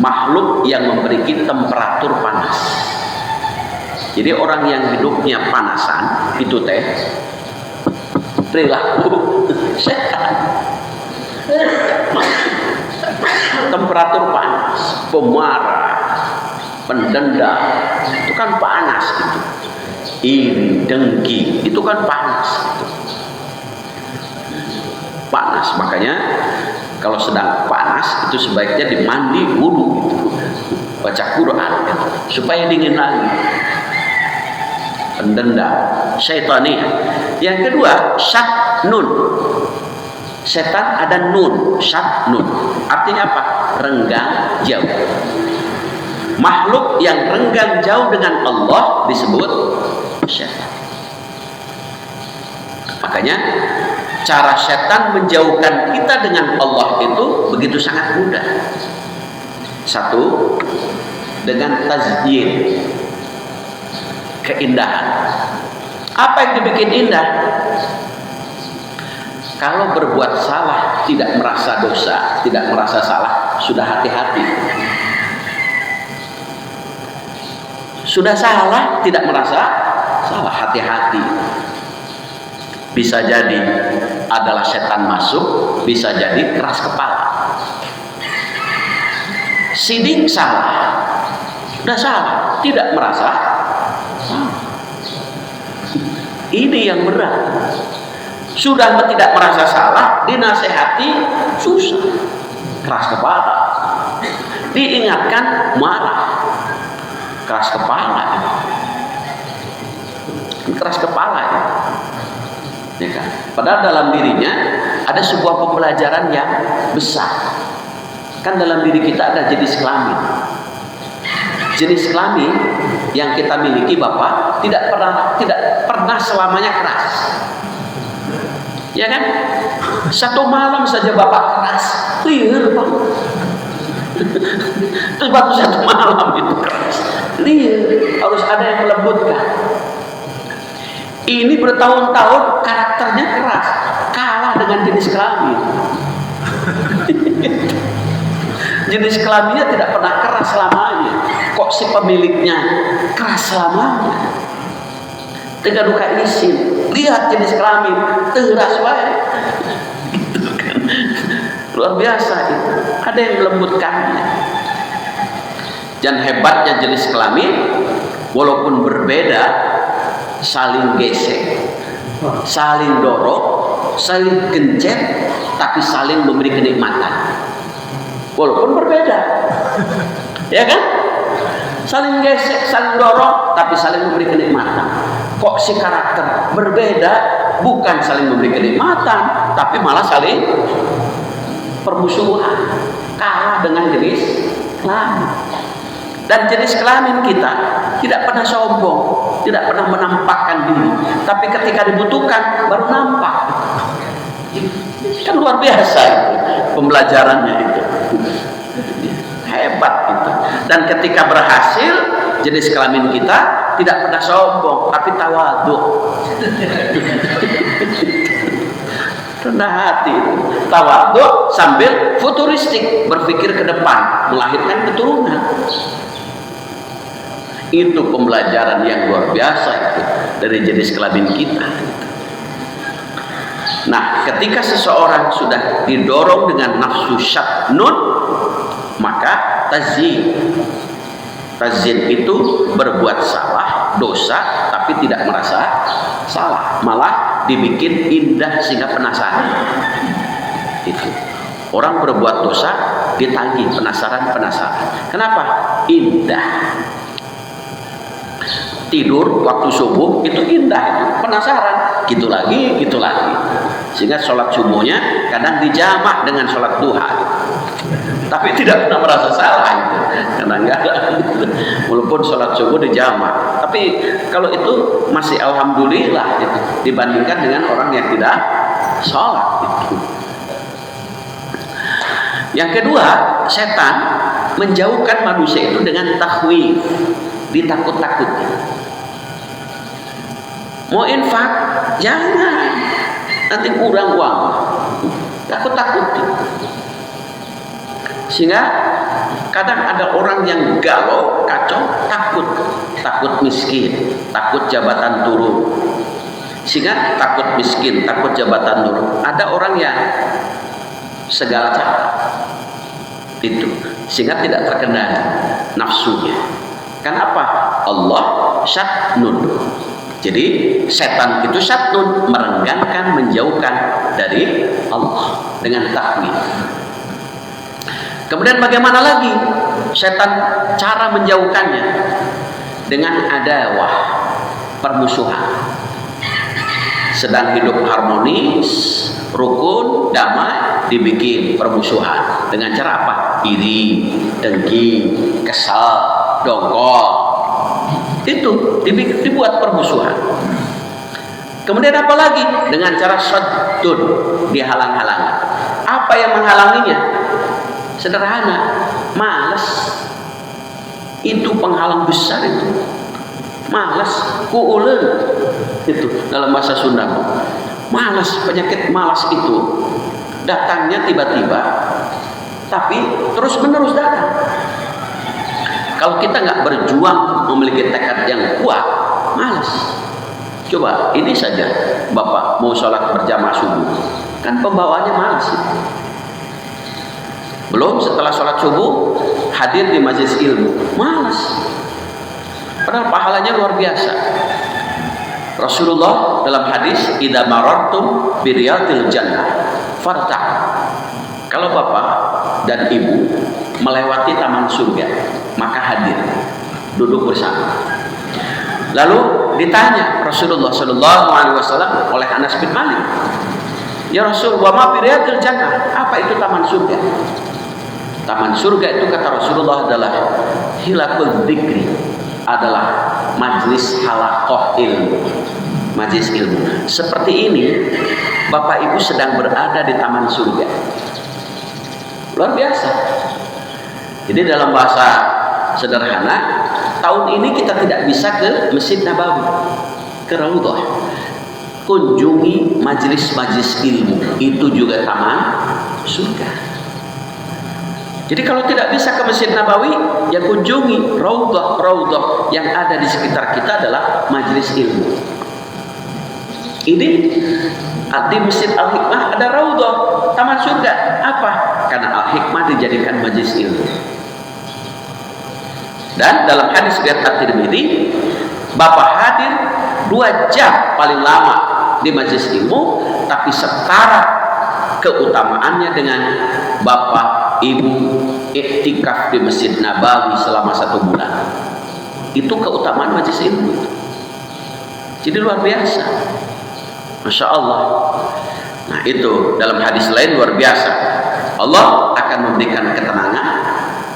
makhluk yang memberi temperatur panas. Jadi orang yang hidupnya panasan itu teh perilaku setan. Temperatur panas, pemarah, pendendam, itu kan panas gitu. Iri, dengki, itu kan panas gitu. Panas, makanya kalau sedang panas itu sebaiknya dimandi wudu gitu. Baca Quran gitu, supaya dingin lagi. Pendendam, syaitani. Yang kedua, syak nun. Setan ada nun, syak nun. Artinya apa? Renggang jauh. Makhluk yang renggang jauh dengan Allah disebut setan. Makanya cara setan menjauhkan kita dengan Allah itu begitu sangat mudah. Satu, dengan tazyin, keindahan. Apa yang dibikin indah? Kalau berbuat salah tidak merasa dosa, tidak merasa salah, sudah hati-hati. Sudah salah tidak merasa salah, hati-hati. Bisa jadi adalah setan masuk, bisa jadi keras kepala. Sidik salah, sudah salah, tidak merasa salah. Ini yang berat. Sudah tidak merasa salah, dinasehati susah, keras kepala. Diingatkan marah, keras kepala. Keras kepala ya kan? Padahal dalam dirinya ada sebuah pembelajaran yang besar. Kan dalam diri kita ada jenis kelamin. Jenis kelamin yang kita miliki Bapak tidak pernah selamanya keras. Ya kan? Satu malam saja Bapak keras, liar Pak. Terus baru satu malam itu keras, liar. Harus ada yang melembutkan. Ini bertahun-tahun karakternya keras, kalah dengan jenis kelamin. Jenis kelaminnya tidak pernah keras selamanya. Kok si pemiliknya keras selamanya? Tengah duka isin, lihat jenis kelamin teras wae. Gitu kan. Luar biasa itu. Ada yang melembutkannya. Dan hebatnya jenis kelamin, walaupun berbeda, saling gesek, saling dorong, saling gencet, tapi saling memberi kenikmatan. Walaupun berbeda, ya kan? Saling gesek, saling dorong, tapi saling memberi kenikmatan. Kok si karakter berbeda, bukan saling memberi kenikmatan, tapi malah saling permusuhan, kalah dengan jenis kelamin. Dan jenis kelamin kita tidak pernah sombong, tidak pernah menampakkan diri, tapi ketika dibutuhkan baru nampak. Kan luar biasa itu pembelajarannya itu. Hebat itu. Dan ketika berhasil, jenis kelamin kita tidak pernah sombong, tapi tawadhu. Rendah hati, tawadhu sambil futuristik, berpikir ke depan, melahirkan keturunan. Itu pembelajaran yang luar biasa itu dari jenis kelamin kita. Nah, ketika seseorang sudah didorong dengan nafsu syaknun, maka tazyin. Tazyin itu berbuat salah, dosa, tapi tidak merasa salah, malah dibikin indah sehingga penasaran. Itu orang berbuat dosa ditagih, penasaran. Kenapa? Indah. Tidur waktu subuh itu indah, itu penasaran, gitu lagi. Sehingga sholat subuhnya kadang dijamak dengan sholat duha, tapi tidak pernah merasa salah itu, karena enggak, walaupun sholat subuh dijamak. Tapi kalau itu masih alhamdulillah itu, dibandingkan dengan orang yang tidak sholat itu. Yang kedua, setan menjauhkan manusia itu dengan takhwif, ditakut-takuti. Mau infak, jangan, nanti kurang uang, takut-takuti. Sehingga kadang ada orang yang galau, kacau, takut miskin, takut jabatan turun. Sehingga takut miskin, takut jabatan turun. Ada orang yang segala cara itu, sehingga tidak terkendali nafsunya. Kenapa? Allah syatnun. Jadi setan itu syatnun, merenggangkan, menjauhkan dari Allah dengan takwil. Kemudian bagaimana lagi setan cara menjauhkannya? Dengan adawah, permusuhan. Sedang hidup harmonis, rukun, damai, dibikin permusuhan. Dengan cara apa? Iri, dengki, kesal, dongkol. Itu dibuat permusuhan. Kemudian apa lagi? Dengan cara saddun, dihalang-halangi. Apa yang menghalanginya? Sederhana, malas. Itu penghalang besar itu. Malas, kuuleun. Itu dalam bahasa Sunda. Malas, penyakit malas itu datangnya tiba-tiba, tapi terus-menerus datang. Kalau kita nggak berjuang memiliki tekad yang kuat, malas. Coba ini saja, Bapak mau sholat berjamaah subuh, kan pembawaannya malas. Belum setelah sholat subuh hadir di majelis ilmu, malas. Padahal pahalanya luar biasa. Rasulullah dalam hadis, idza marartum bi riyadil jannah farta'. Kalau Bapak dan Ibu melewati taman surga, maka hadir, duduk bersama. Lalu ditanya Rasulullah sallallahu alaihi wasallam oleh Anas bin Malik, "Ya Rasul, wa ma bi riyadil jannah?" Apa itu taman surga? Taman surga itu kata Rasulullah adalah hilakul dzikri, adalah majlis halaqah ilmu, majlis ilmu. Seperti ini Bapak Ibu sedang berada di taman surga, luar biasa. Jadi dalam bahasa sederhana, tahun ini kita tidak bisa ke Masjid Nabawi, ke Raudhah, kunjungi majlis-majlis ilmu, itu juga taman surga. Jadi kalau tidak bisa ke Masjid Nabawi, ya kunjungi Raudhah yang ada di sekitar kita adalah majelis ilmu. Ini di Masjid Al-Hikmah ada Raudhah, taman surga. Apa? Karena Al-Hikmah dijadikan majelis ilmu. Dan dalam hadis riwayat At-Tirmidzi, Bapak hadir 2 jam paling lama di majelis ilmu, tapi setara keutamaannya dengan Bapak Ibu iktikaf di Masjid Nabawi selama 1 bulan. Itu keutamaan majelis ilmu. Jadi luar biasa, Masya Allah. Nah itu dalam hadis lain luar biasa. Allah akan memberikan ketenangan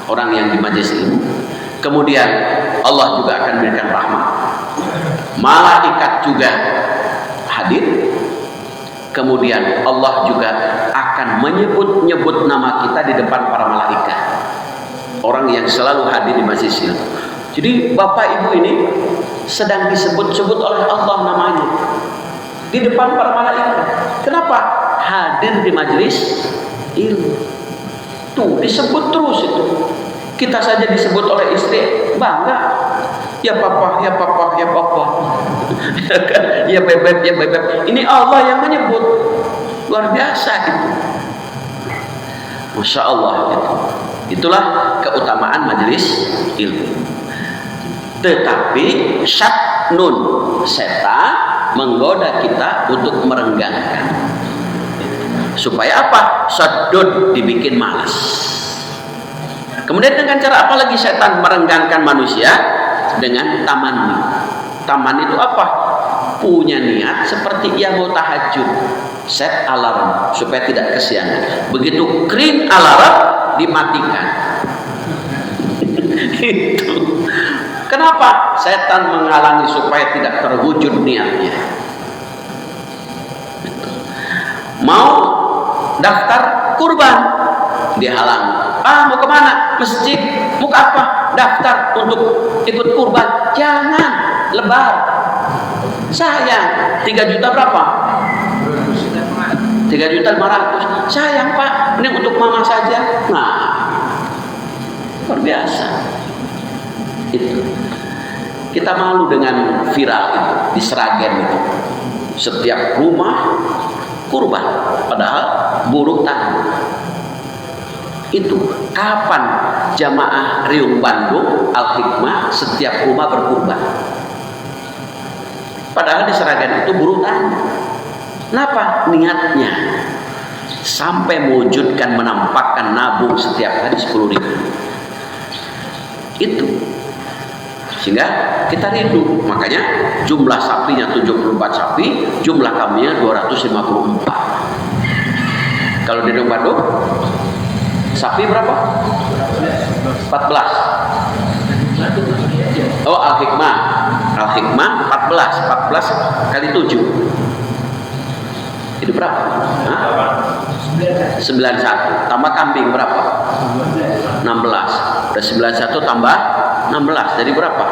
orang yang di majelis ilmu. Kemudian Allah juga akan memberikan rahmat. Malaikat juga hadir. Kemudian Allah juga akan menyebut-nyebut nama kita di depan para malaikat. Orang yang selalu hadir di majelis ilmu. Jadi Bapak Ibu ini sedang disebut-sebut oleh Allah namanya di depan para malaikat. Kenapa? Hadir di majelis ilmu. Tuh disebut terus itu. Kita saja disebut oleh istri, bangga. Ya papa, ya papa, ya papa. Ya bebek, ya bebek. Ini Allah yang menyebut. Luar biasa itu. Masya Allah gitu. Itulah keutamaan majelis ilmu. Tetapi syatnun, setan menggoda kita untuk merenggangkan. Supaya apa? Saddun, dibikin malas. Kemudian dengan cara apa lagi setan merenggangkan manusia? Dengan tamanni. Taman itu apa? Punya niat seperti ia mau tahajud, set alarm supaya tidak kesiangan. Begitu green alarm dimatikan. Itu. Kenapa? Setan menghalangi supaya tidak terwujud niatnya. Mau daftar kurban dihalangi. Mau kemana? Masjid. Mau ke apa? Daftar untuk ikut kurban. Jangan, lebar. Sayang, 3 juta berapa? 3.500.000. Sayang Pak, ini untuk mama saja. Nah, luar biasa. Itu. Kita malu dengan viral itu, di Sragen itu. Setiap rumah kurban, padahal buruk tanggung. Itu kapan jamaah Riung Bandung Al-Hikmah setiap rumah berkurban? Padahal di Sragen itu buruh tani. Kenapa? Niatnya sampai mewujudkan, menampakkan nabung setiap hari 10.000. Itu sehingga kita rindu. Makanya jumlah sapinya 74 sapi, jumlah kambingnya 254. Kalau di Riung Bandung sapi berapa? 14. Oh, Al-Hikmah 14 kali 7. Itu berapa? 91. Tambah kambing berapa? 16. Dan 91 tambah 16. Jadi berapa?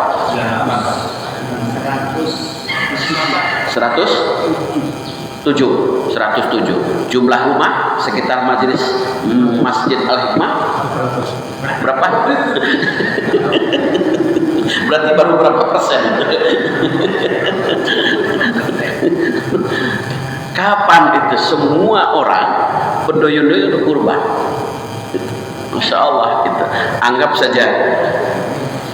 107. Jumlah rumah sekitar majelis Masjid Al-Hikmah berapa? Berarti baru berapa persen? Kapan itu semua orang berdoyun-doyun untuk kurban? Masya Allah, gitu. Anggap saja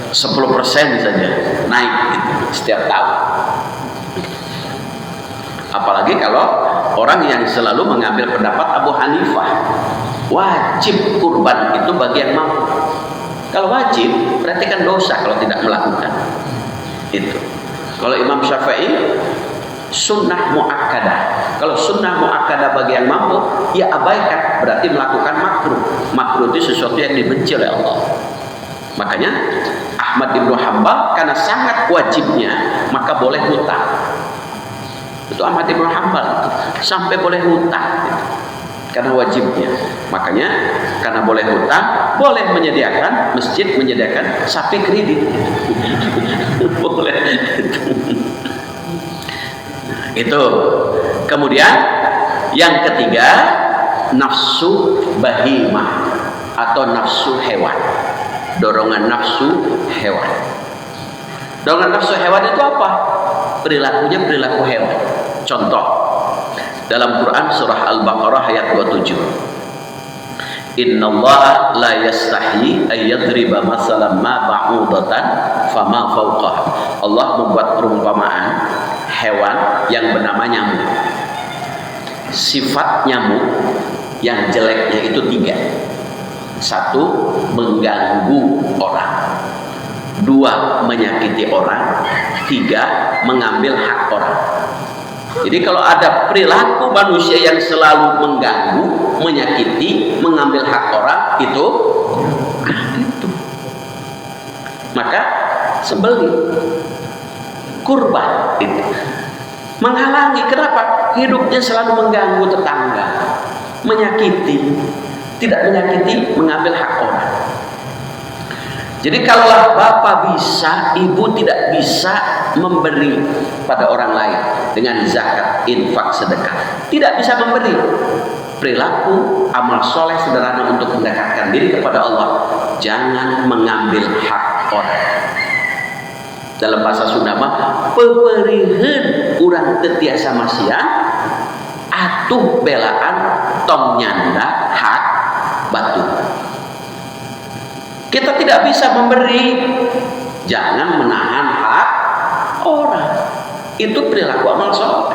10% saja naik gitu, setiap tahun. Apalagi kalau orang yang selalu mengambil pendapat Abu Hanifah, wajib kurban itu bagi yang mampu. Kalau wajib berarti kan dosa kalau tidak melakukan itu. Kalau Imam Syafi'i sunnah muakkadah. Kalau sunnah muakkadah bagi yang mampu, ya abaikan, berarti melakukan makruh. Makruh itu sesuatu yang dibenci oleh Allah. Makanya Ahmad Ibnu Hanbal karena sangat wajibnya maka boleh hutang. Itu Ahmad Ibnu Hanbal sampai boleh hutang gitu. Karena wajibnya. Makanya karena boleh hutang, boleh menyediakan masjid, menyediakan sapi kredit. Boleh. Itu. Kemudian yang ketiga, nafsu bahimah atau nafsu hewan. Dorongan nafsu hewan. Dorongan nafsu hewan itu apa? Perilakunya perilaku hewan. Contoh dalam Quran surah Al-Baqarah ayat 27. Innallaha la yastahi ay yadriba masalan ma ba'udatan fama fawqaha. Allah membuat perumpamaan hewan yang bernama nyamuk. Sifat nyamuk yang jeleknya itu 3. 1, mengganggu orang. 2, menyakiti orang. 3, mengambil hak orang. Jadi kalau ada perilaku manusia yang selalu mengganggu, menyakiti, mengambil hak orang, itu maka sembelih, kurban itu menghalangi. Kenapa? Hidupnya selalu mengganggu tetangga, menyakiti, tidak menyakiti, mengambil hak orang. Jadi kalaulah bapak bisa, ibu tidak bisa memberi pada orang lain dengan zakat, infak, sedekah, tidak bisa memberi. Perilaku amal soleh sederhana untuk mendekatkan diri kepada Allah, jangan mengambil hak orang. Dalam bahasa Sunda mah peperiheun urang teu tiasa masian atuh belaan tong nyanda hak batu. Kita tidak bisa memberi, jangan menahan hak orang. Itu perilaku amal soleh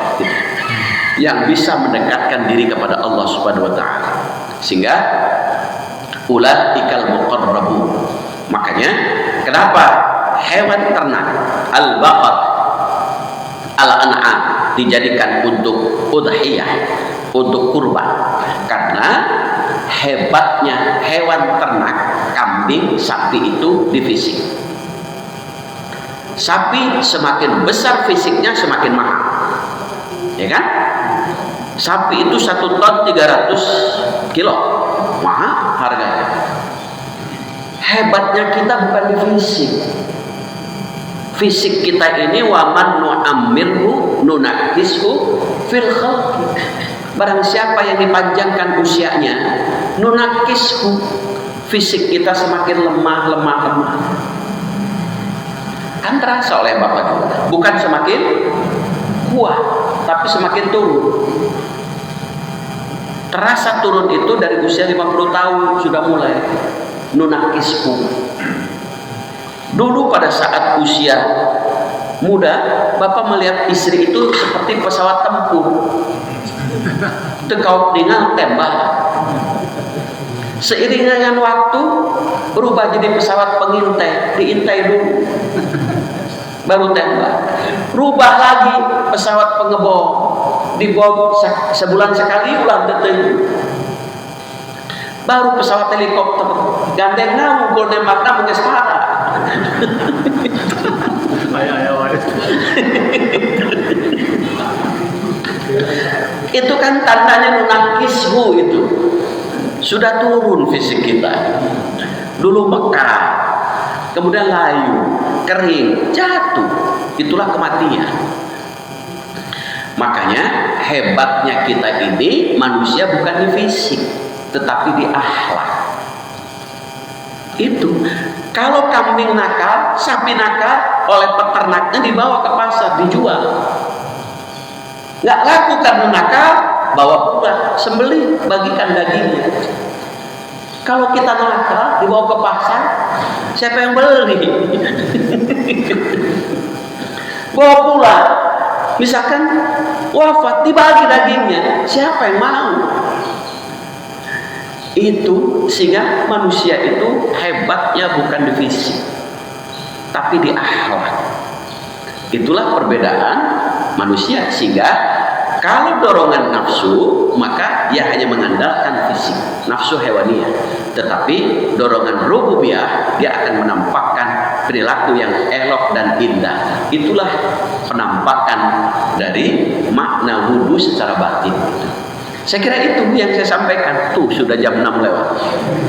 yang bisa mendekatkan diri kepada Allah Subhanahu wa taala. Sehingga ulaikal muqarrabun. Makanya kenapa hewan ternak al-baqar, al-an'am dijadikan untuk udhiyah, untuk kurban? Karena hebatnya hewan ternak, kambing, sapi itu di fisik. Sapi semakin besar fisiknya semakin mahal, ya kan? Sapi itu 1 ton 300 kilo, mahal harganya. Hebatnya kita bukan di fisik. Fisik kita ini waman nu'ammirhu nunakishu fil khalqi. Barang siapa yang dipanjangkan usianya, nunakishu, fisik kita semakin lemah. Kan terasa oleh Bapak juga. Bukan semakin kuat, tapi semakin turun. Terasa turun itu dari usia 50 tahun sudah mulai nunakisku. Dulu pada saat usia muda, Bapak melihat istri itu seperti pesawat tempur. Tekau dengan tembak. Seiring dengan waktu berubah jadi pesawat pengintai, diintai dulu baru tembak. Rubah lagi pesawat pengebom, dibom sebulan sekali ulang teteng. Baru pesawat helikopter gandeng namu gol nembakna mengges parah. Itu kan tandanya nunakishu itu. Sudah turun fisik kita. Dulu mekar, kemudian layu, kering, jatuh. Itulah kematian. Makanya hebatnya kita ini manusia bukan di fisik, tetapi di akhlak. Itu. Kalau kambing nakal, sapi nakal, oleh peternaknya dibawa ke pasar, dijual. Nggak laku karena nakal, bawa pulang, sembelih, bagikan dagingnya. Kalau kita nakal, dibawa ke pasar, siapa yang beli? Bawa pulang, misalkan wafat, dibagi dagingnya, siapa yang mau? Itu sehingga manusia itu hebatnya bukan di fisik, tapi di akhlak. Itulah perbedaan manusia. Sehingga kalau dorongan nafsu, maka dia hanya mengandalkan fisik, nafsu hewaniyah. Tetapi dorongan rububiyah, dia akan menampakkan perilaku yang elok dan indah. Itulah penampakan dari makna wudhu secara batin. Saya kira itu yang saya sampaikan. Tuh sudah jam 6 lewat.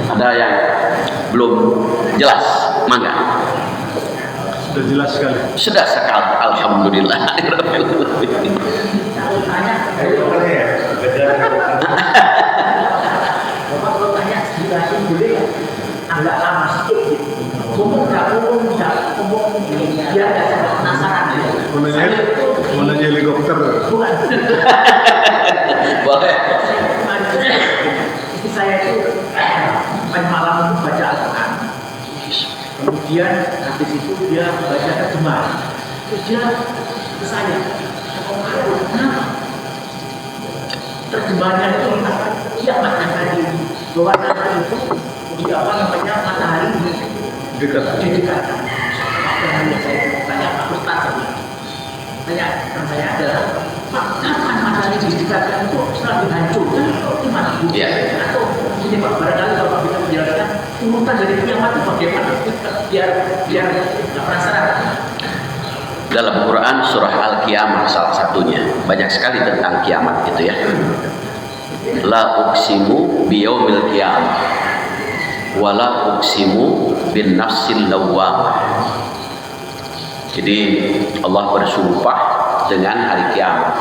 Ada yang belum jelas? Mangga. Sudah jelas sekali. Sudah sekali. Alhamdulillah. Agak lama sedikit. Umum biar nggak penasaran. Mau nanya helikopter. Bukan. Boleh. Istri saya itu malam itu baca Al-Quran. Kemudian habis itu dia baca terjemahan. Terus dia ke saya, kenapa? Terjemahannya itu mengatakan kiamat yang tadi bahwa nanti itu di apa namanya matahari Dekat. Makanya saya tanya Pak Ustaz, tanya saya adalah Pak, kapan matahari didekatkan itu setelah dihancurkan atau gimana? Iya. Atau ini Pak, barangkali kalau Pak bisa menjelaskan urutan dari kiamat itu bagaimana? Biar nggak penasaran. Dalam Quran surah Al-Qiyamah salah satunya, banyak sekali tentang kiamat itu ya. La uqsimu biyaumil qiyamah wa la uqsimu bin nafsil lawwamah. Jadi Allah bersumpah dengan hari kiamat.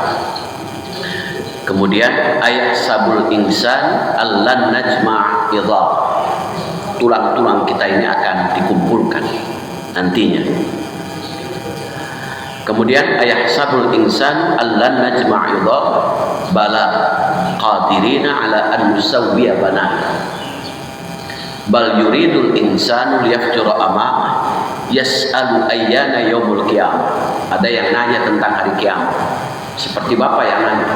Kemudian ayat sabul insan allan najma' idham. Tulang-tulang kita ini akan dikumpulkan nantinya. Kemudian ayat sabul insan allan najma' idham bala qadirina ala an nusawwiya banana. Bal yuridul insanu liyafjura amamah yas'alu ayyana yaumul qiyamah. Ada yang nanya tentang hari kiamat. Seperti Bapak yang nanya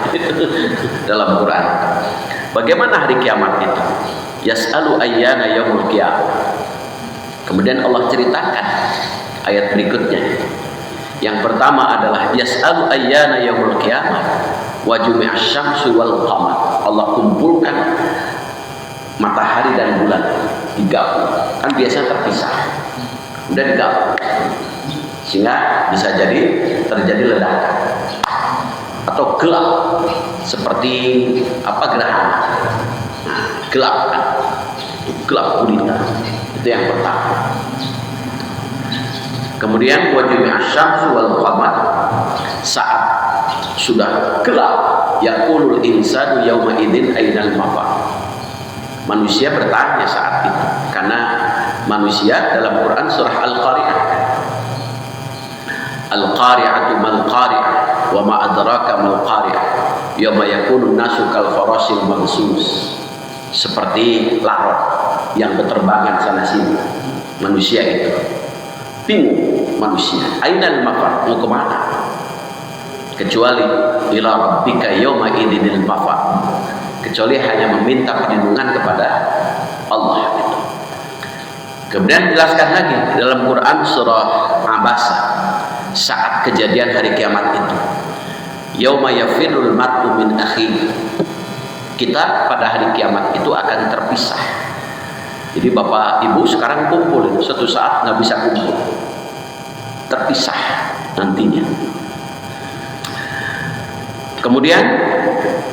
dalam Quran. Bagaimana hari kiamat itu? Yas'alu ayyana yaumul qiyamah. Kemudian Allah ceritakan ayat berikutnya. Yang pertama adalah yas'alu ayyana yaumul qiyamah wa jumi'asy syamsu wal qamar. Allah kumpulkan matahari dan bulan digabung. Kan biasa terpisah. Udah digabung. Sehingga bisa jadi terjadi ledakan atau gelap seperti apa gerhana. Nah, gelap kan. Gelap gulita. Itu yang pertama. Kemudian wa jumi'asy syamsu wal qamar, saat sudah gelap, yaqulul insanu yauma idzin ainal mafar. Manusia bertanya saat itu, karena manusia dalam Quran surah Al-Qari'ah, Al-Qari'atu mal qari'ah wa ma adraka mal qari'ah yauma yakunun nasu kal farasil mansus, seperti larat yang berterbangan sana sini. Manusia itu bingung, manusia ainal mafar, mau kemana, kecuali ila rabbika yauma idzinil mafar, kecuali hanya meminta perlindungan kepada Allah itu. Kemudian dijelaskan lagi dalam Quran surah Abasa, saat kejadian hari kiamat itu, yauma yafirrul mar'u min akhihi, kita pada hari kiamat itu akan terpisah. Jadi bapak ibu sekarang kumpul, suatu saat nggak bisa kumpul, terpisah nantinya. Kemudian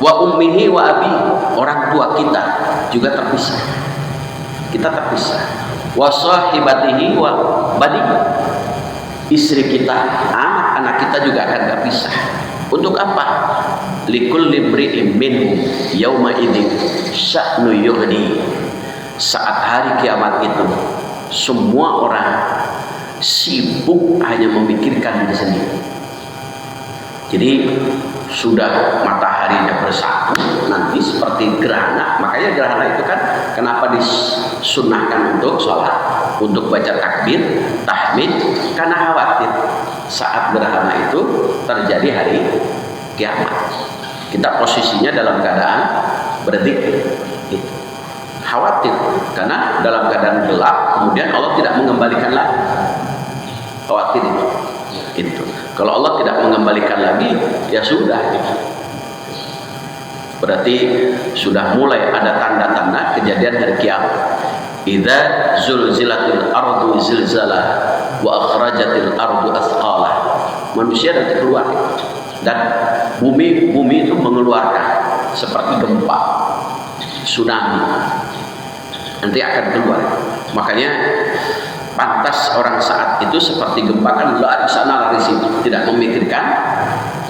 wa ummihi wa abi, orang tua kita juga terpisah, kita terpisah. Wa sahibatihi wa bani, istri kita, anak kita juga akan terpisah. Untuk apa? Likulli imri'in minhum yauma idzin sya'nu yughni. Saat hari kiamat itu semua orang sibuk hanya memikirkan diri sendiri. Jadi sudah mataharinya bersatu nanti seperti gerhana. Makanya gerhana itu kan kenapa disunahkan untuk sholat, untuk baca takbir, tahmid, karena khawatir saat gerhana itu terjadi hari kiamat. Kita posisinya dalam keadaan berzikir, gitu. Khawatir karena dalam keadaan gelap kemudian Allah tidak mengembalikan lagi. Khawatir itu. Kalau Allah tidak mengembalikan lagi, ya sudah gitu. Berarti sudah mulai ada tanda-tanda kejadian hari kiamat. Idza zulzilatil ardu zilzalah wa akhrajatil ardu athqalah. Manusia nanti keluar dan bumi itu mengeluarkan seperti gempa, tsunami. Nanti akan keluar. Makanya pantas orang saat itu seperti gempa, kan lari sana lari sini, tidak memikirkan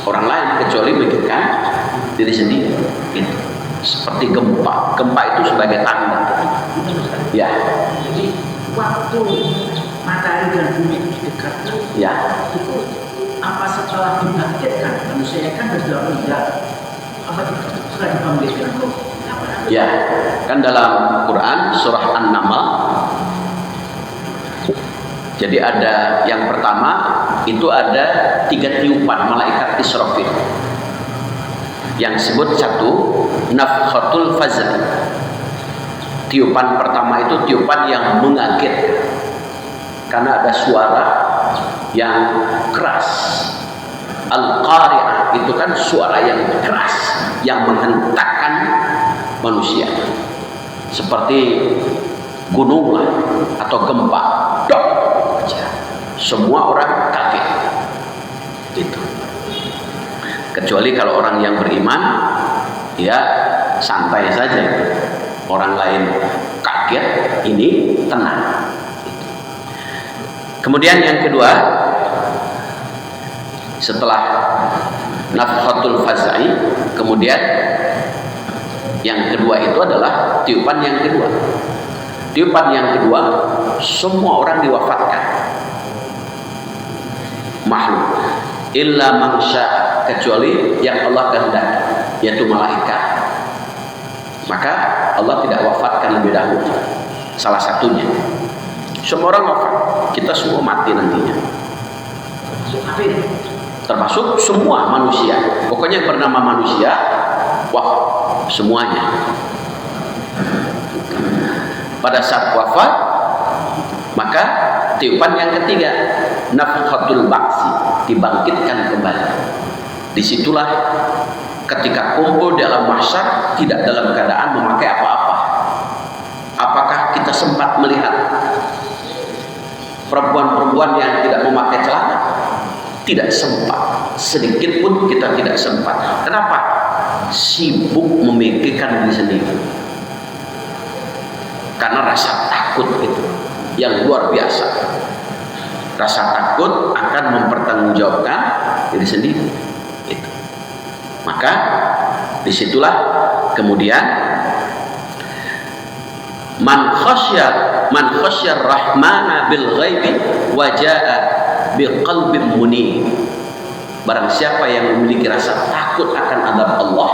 orang lain kecuali memikirkan diri sendiri. Itu seperti gempa. Gempa itu sebagai tanda. Ya. Jadi waktu matahari dan bumi itu dekat, Ya. itu apa setelah dibangkitkan manusia kan sudah meninggal, apa itu sudah dibangkitkan? Ya, kan dalam Quran surah An-Naml. Jadi ada yang pertama itu ada 3 tiupan malaikat Israfil. Yang disebut satu nafkhatul fazl. Tiupan pertama itu tiupan yang mengagetkan karena ada suara yang keras. Al-Qari'ah itu kan suara yang keras yang menghentakkan manusia, seperti gunung lah atau gempa, dok, semua orang kaget. Itu kecuali kalau orang yang beriman, ya santai saja. Orang lain kaget, ini tenang. Kemudian yang kedua, setelah nafkhatul faz'i, kemudian yang kedua itu adalah tiupan yang kedua. Tiupan yang kedua, semua orang diwafatkan, makhluk, illa man syaa, kecuali yang Allah kehendaki, yaitu malaikat. Maka Allah tidak wafatkan lebih dahulu. Salah satunya, semua orang wafat, kita semua mati nantinya. Termasuk semua manusia. Pokoknya yang bernama manusia, wah semuanya. Pada saat wafat, maka tiupan yang ketiga, nafkhatul ba'si, dibangkitkan kembali. Disitulah ketika kumpul dalam mahsyar tidak dalam keadaan memakai apa-apa. Apakah kita sempat melihat perempuan-perempuan yang tidak memakai celana? Tidak sempat, sedikit pun kita tidak sempat. Kenapa? Sibuk memikirkan diri sendiri. Karena rasa takut itu. yang luar biasa. Rasa takut akan mempertanggungjawabkan diri sendiri. Itu. Maka disitulah kemudian man khasyar rahmana bil ghaibi wa jaa biqalbin munib. Barang siapa yang memiliki rasa takut akan azab Allah,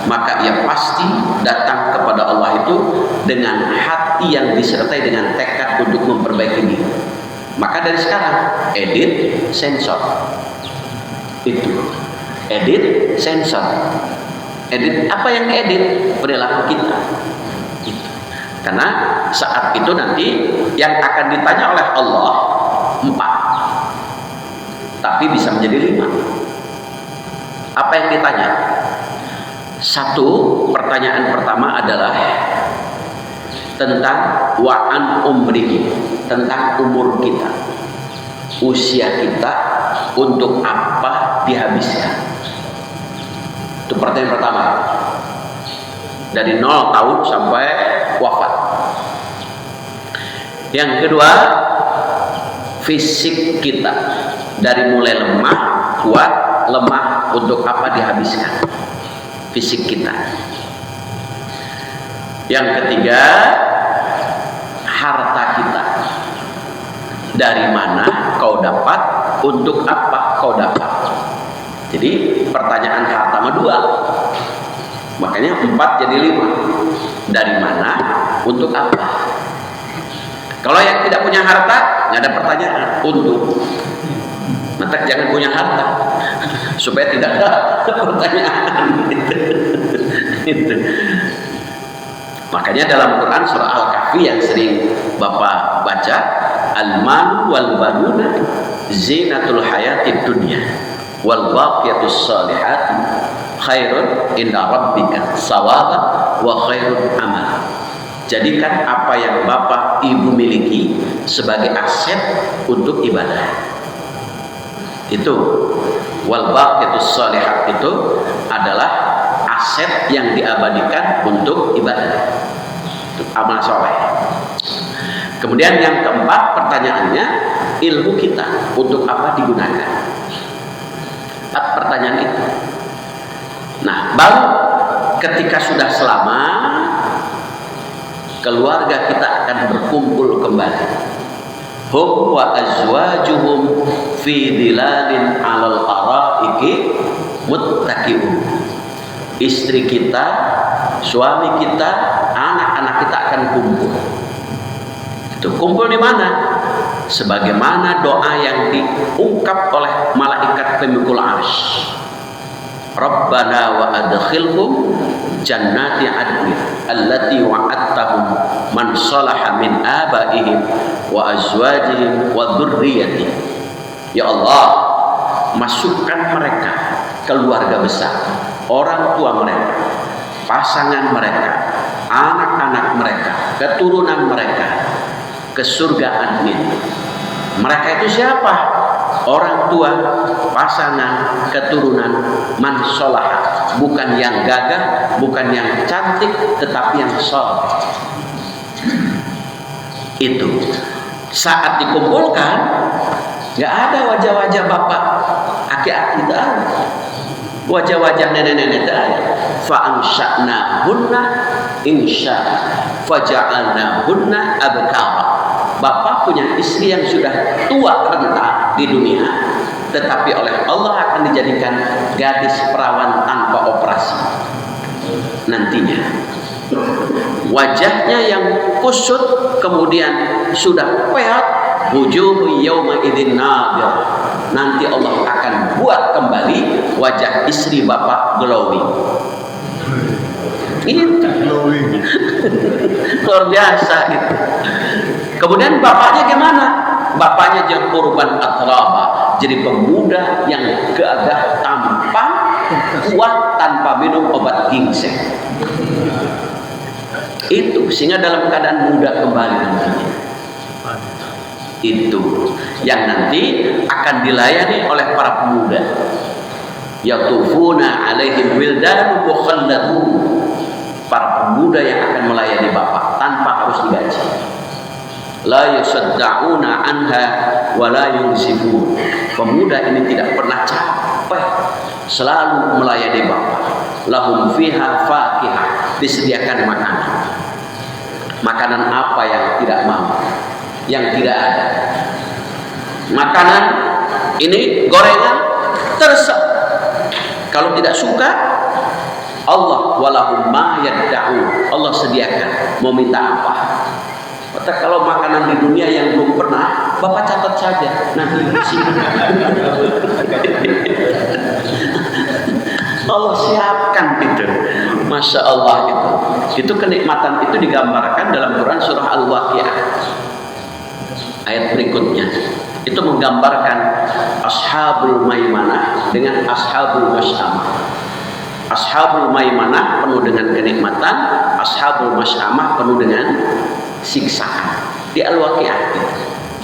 maka ia pasti datang kepada Allah itu dengan hati yang disertai dengan tekad untuk memperbaiki diri. Maka dari sekarang edit, sensor. Itu. Edit, sensor. Edit apa yang edit? Perilaku kita. Itu. Karena saat itu nanti yang akan ditanya oleh Allah 4, tapi bisa menjadi 5. Apa yang ditanya? 1, pertanyaan pertama adalah tentang wa'an umri, tentang umur kita, usia kita, untuk apa dihabiskan. Itu pertanyaan pertama, dari 0 tahun sampai wafat. Yang kedua, fisik kita, dari mulai lemah, kuat, lemah, untuk apa dihabiskan fisik kita. Yang ketiga, harta kita, dari mana kau dapat, untuk apa kau dapat. Jadi pertanyaan harta 2, makanya 4 jadi 5. Dari mana, untuk apa. Kalau yang tidak punya harta, nggak ada pertanyaan untuk. Maka jangan punya harta supaya tidak ada pertanyaan. Itu. Makanya dalam Quran surah Al-Kahfi yang sering Bapak baca, al-mal wal banuna zinatul hayatid dunya wal baqiyatus salihati khairun inda rabbika sawaban wa khairun amal. Jadikan apa yang Bapak Ibu miliki sebagai aset untuk ibadah. Itu wal baqiyatus salihat, itu adalah aset yang diabadikan untuk ibadah, untuk amal soleh. Kemudian yang keempat, pertanyaannya ilmu kita untuk apa digunakan. 4 pertanyaan itu. Nah, baru ketika sudah selamat, keluarga kita akan berkumpul kembali. Hum wa azwajuhum fi dhilalin 'alal araiki muttaqiun. Istri kita, suami kita, anak-anak kita akan kumpul. Itu kumpul di mana? Sebagaimana doa yang diungkap oleh malaikat pemikul arsy. Rabbana wa adkhilhum jannati adnin allati wa'adtahum man salaha min abaihim wa azwajihim wa dzurriyyatihim. Ya Allah, masukkan mereka, keluarga besar, orang tua mereka, pasangan mereka, anak-anak mereka, keturunan mereka ke surga adnin. Mereka itu siapa? Orang tua, pasangan, keturunan, man sholaha, bukan yang gagah, bukan yang cantik, tetapi yang sholeh. Itu saat dikumpulkan, nggak ada wajah-wajah bapak, aki-aki, tidak ada. Wajah-wajah nenek-nenek tidak ada. Fa'ansha'nahunna insya faja'alnahunna abkara. Bapak punya istri yang sudah tua renta di dunia, tetapi oleh Allah akan dijadikan gadis perawan tanpa operasi nantinya. Wajahnya yang kusut kemudian sudah peot, wujuhu yawma idzin nadir. Nanti Allah akan buat kembali wajah istri bapak glowing. Itu luar biasa gitu. Kemudian bapaknya gimana? Bapaknya jadi kurban atraba, jadi pemuda yang gagah, tampan, kuat tanpa minum obat ginseng. Itu sehingga dalam keadaan muda kembali nantinya. Itu yang nanti akan dilayani oleh para pemuda. Yatufuna alaihim wildan mukhalladun. Para pemuda yang akan melayani bapak tanpa harus digaji. la yusaddauna anha wa la yunzifun. Pemuda ini tidak pernah capek, selalu melayani bapak. Lahum fiha fakihah, disediakan makanan. Makanan apa yang tidak mau, yang tidak ada? Makanan ini gorengan terserah. Kalau tidak suka, Allah walahum ma yad'u. Allah sediakan. Mau minta apa? Maka kalau makanan di dunia yang belum pernah, bapak catat saja. Nanti di sini. Allah siapkan itu. Masya Allah itu. Itu kenikmatan itu digambarkan dalam Quran surah Al-Waqiah. Ayat berikutnya. Itu menggambarkan ashabul maimanah dengan ashabul masyamah. Ashabul maimanah penuh dengan kenikmatan, ashabul masyamah penuh dengan siksaan. Di Al-Waqiah.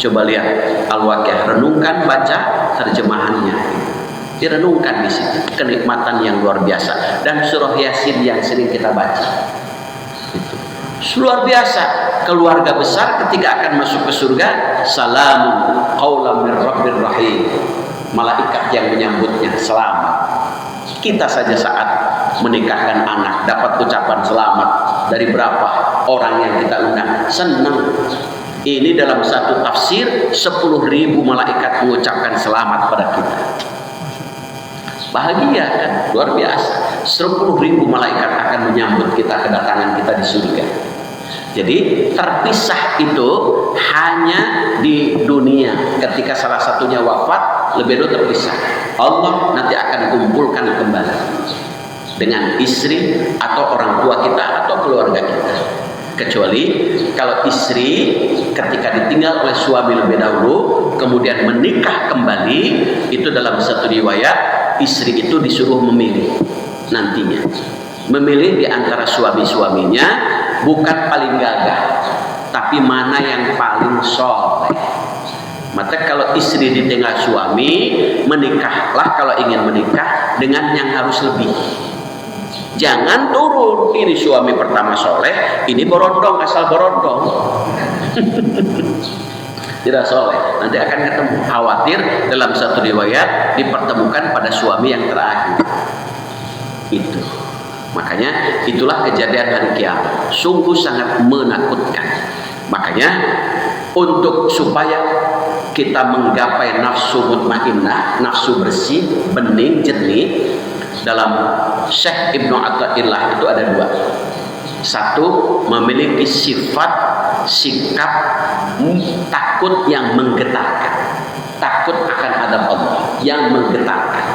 Coba lihat Al-Waqiah, renungkan, baca terjemahannya. Direnungkan di situ kenikmatan yang luar biasa, dan surah Yasin yang sering kita baca. Itu luar biasa. Keluarga besar ketika akan masuk ke surga, salamun qaulam mir rabbir rahim. Malaikat yang menyambutnya selamat. Kita saja saat menikahkan anak dapat ucapan selamat dari berapa orang yang kita undang, senang. Ini dalam satu tafsir 10.000 malaikat mengucapkan selamat pada kita. Bahagia kan? Luar biasa. 10.000 malaikat akan menyambut kita, kedatangan kita di surga. Jadi terpisah itu hanya di dunia. Ketika salah satunya wafat, lebih dulu terpisah. Allah nanti akan kumpulkan kembali dengan istri atau orang tua kita atau keluarga kita. Kecuali kalau istri ketika ditinggal oleh suami lebih dahulu, kemudian menikah kembali, itu dalam satu riwayat istri itu disuruh memilih nantinya. Memilih di antara suami-suaminya, bukan paling gagah, tapi mana yang paling soleh. Maka kalau istri ditinggal suami, menikahlah kalau ingin menikah dengan yang harus lebih. Jangan turun, ini suami pertama soleh, ini borondong, asal borondong. Tidak soleh, nanti akan ketemu. Khawatir dalam satu riwayat dipertemukan pada suami yang terakhir. Itu. Makanya itulah kejadian hari kiamat. Sungguh sangat menakutkan. Makanya untuk supaya kita menggapai nafsu mutmainnah, nafsu bersih, bening, jernih, dalam Syekh Ibnu Athaillah itu ada dua. Satu, memiliki sifat sikap takut yang menggetarkan, takut akan adab Allah yang menggetarkan.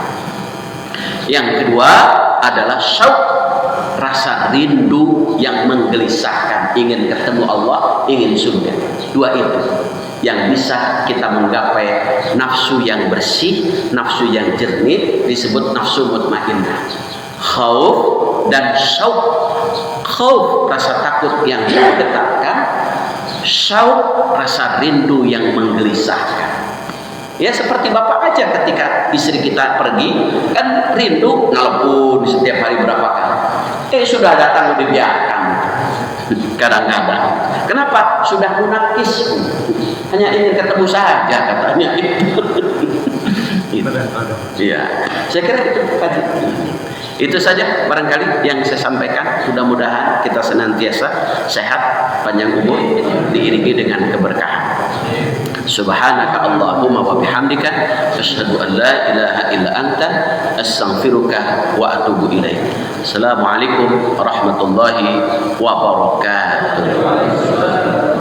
Yang kedua adalah syauq, rasa rindu yang menggelisahkan, ingin ketemu Allah, ingin surga. Dua itu yang bisa kita menggapai nafsu yang bersih, nafsu yang jernih, disebut nafsu mutmainnah. Khauf dan syauq. Khauf, rasa takut yang menggetarkan, syauq, rasa rindu yang menggelisahkan. Ya seperti bapak aja ketika istri kita pergi, kan rindu ngelepon setiap hari berapa kali. Sudah datang dibiarkan. Kadang-kadang. Kenapa? Sudah munakis. Hanya ingin ketemu saja katanya itu. Iya. Saya kira itu tadi. Itu saja barangkali yang saya sampaikan. Mudah-mudahan kita senantiasa sehat, panjang umur, diiringi dengan keberkahan. Subhanaka Allahumma wa bihamdika asyhadu an la ilaha illa anta astaghfiruka wa atubu ilaik. Assalamualaikum warahmatullahi wabarakatuh.